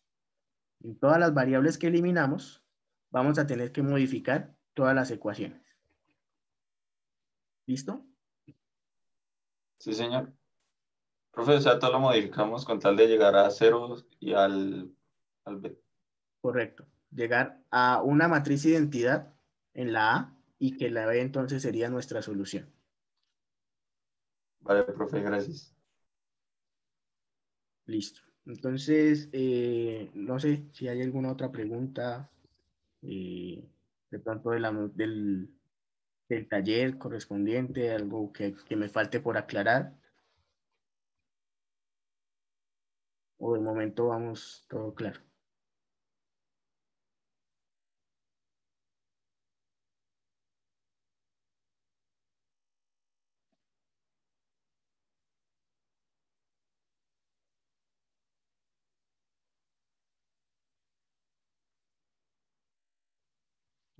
en todas las variables que eliminamos, vamos a tener que modificar todas las ecuaciones. ¿Listo? Sí, señor. Profe, o sea, todo lo modificamos con tal de llegar a 0 y al B. Correcto. Llegar a una matriz de identidad en la A y que la B entonces sería nuestra solución. Vale, profe, gracias. Listo. Entonces, no sé si hay alguna otra pregunta de pronto del taller correspondiente, algo que me falte por aclarar. O de momento vamos todo claro.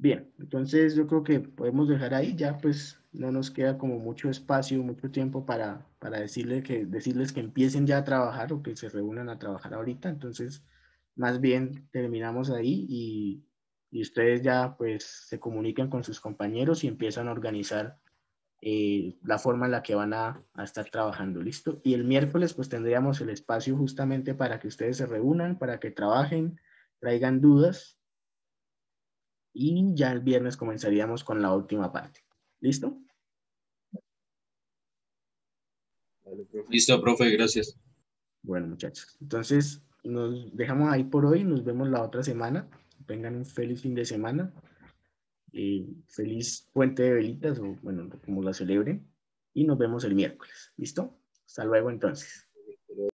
Bien, entonces yo creo que podemos dejar ahí, ya pues no nos queda como mucho espacio, mucho tiempo para decirles que empiecen ya a trabajar o que se reúnan a trabajar ahorita, entonces más bien terminamos ahí y ustedes ya pues se comunican con sus compañeros y empiezan a organizar la forma en la que van a estar trabajando, ¿listo? Y el miércoles pues tendríamos el espacio justamente para que ustedes se reúnan, para que trabajen, traigan dudas, y ya el viernes comenzaríamos con la última parte. ¿Listo? Vale, profe. Listo, profe, gracias. Bueno, muchachos, entonces nos dejamos ahí por hoy, nos vemos la otra semana. Tengan un feliz fin de semana. Feliz puente de velitas, o bueno, como la celebren, y nos vemos el miércoles. ¿Listo? Hasta luego entonces.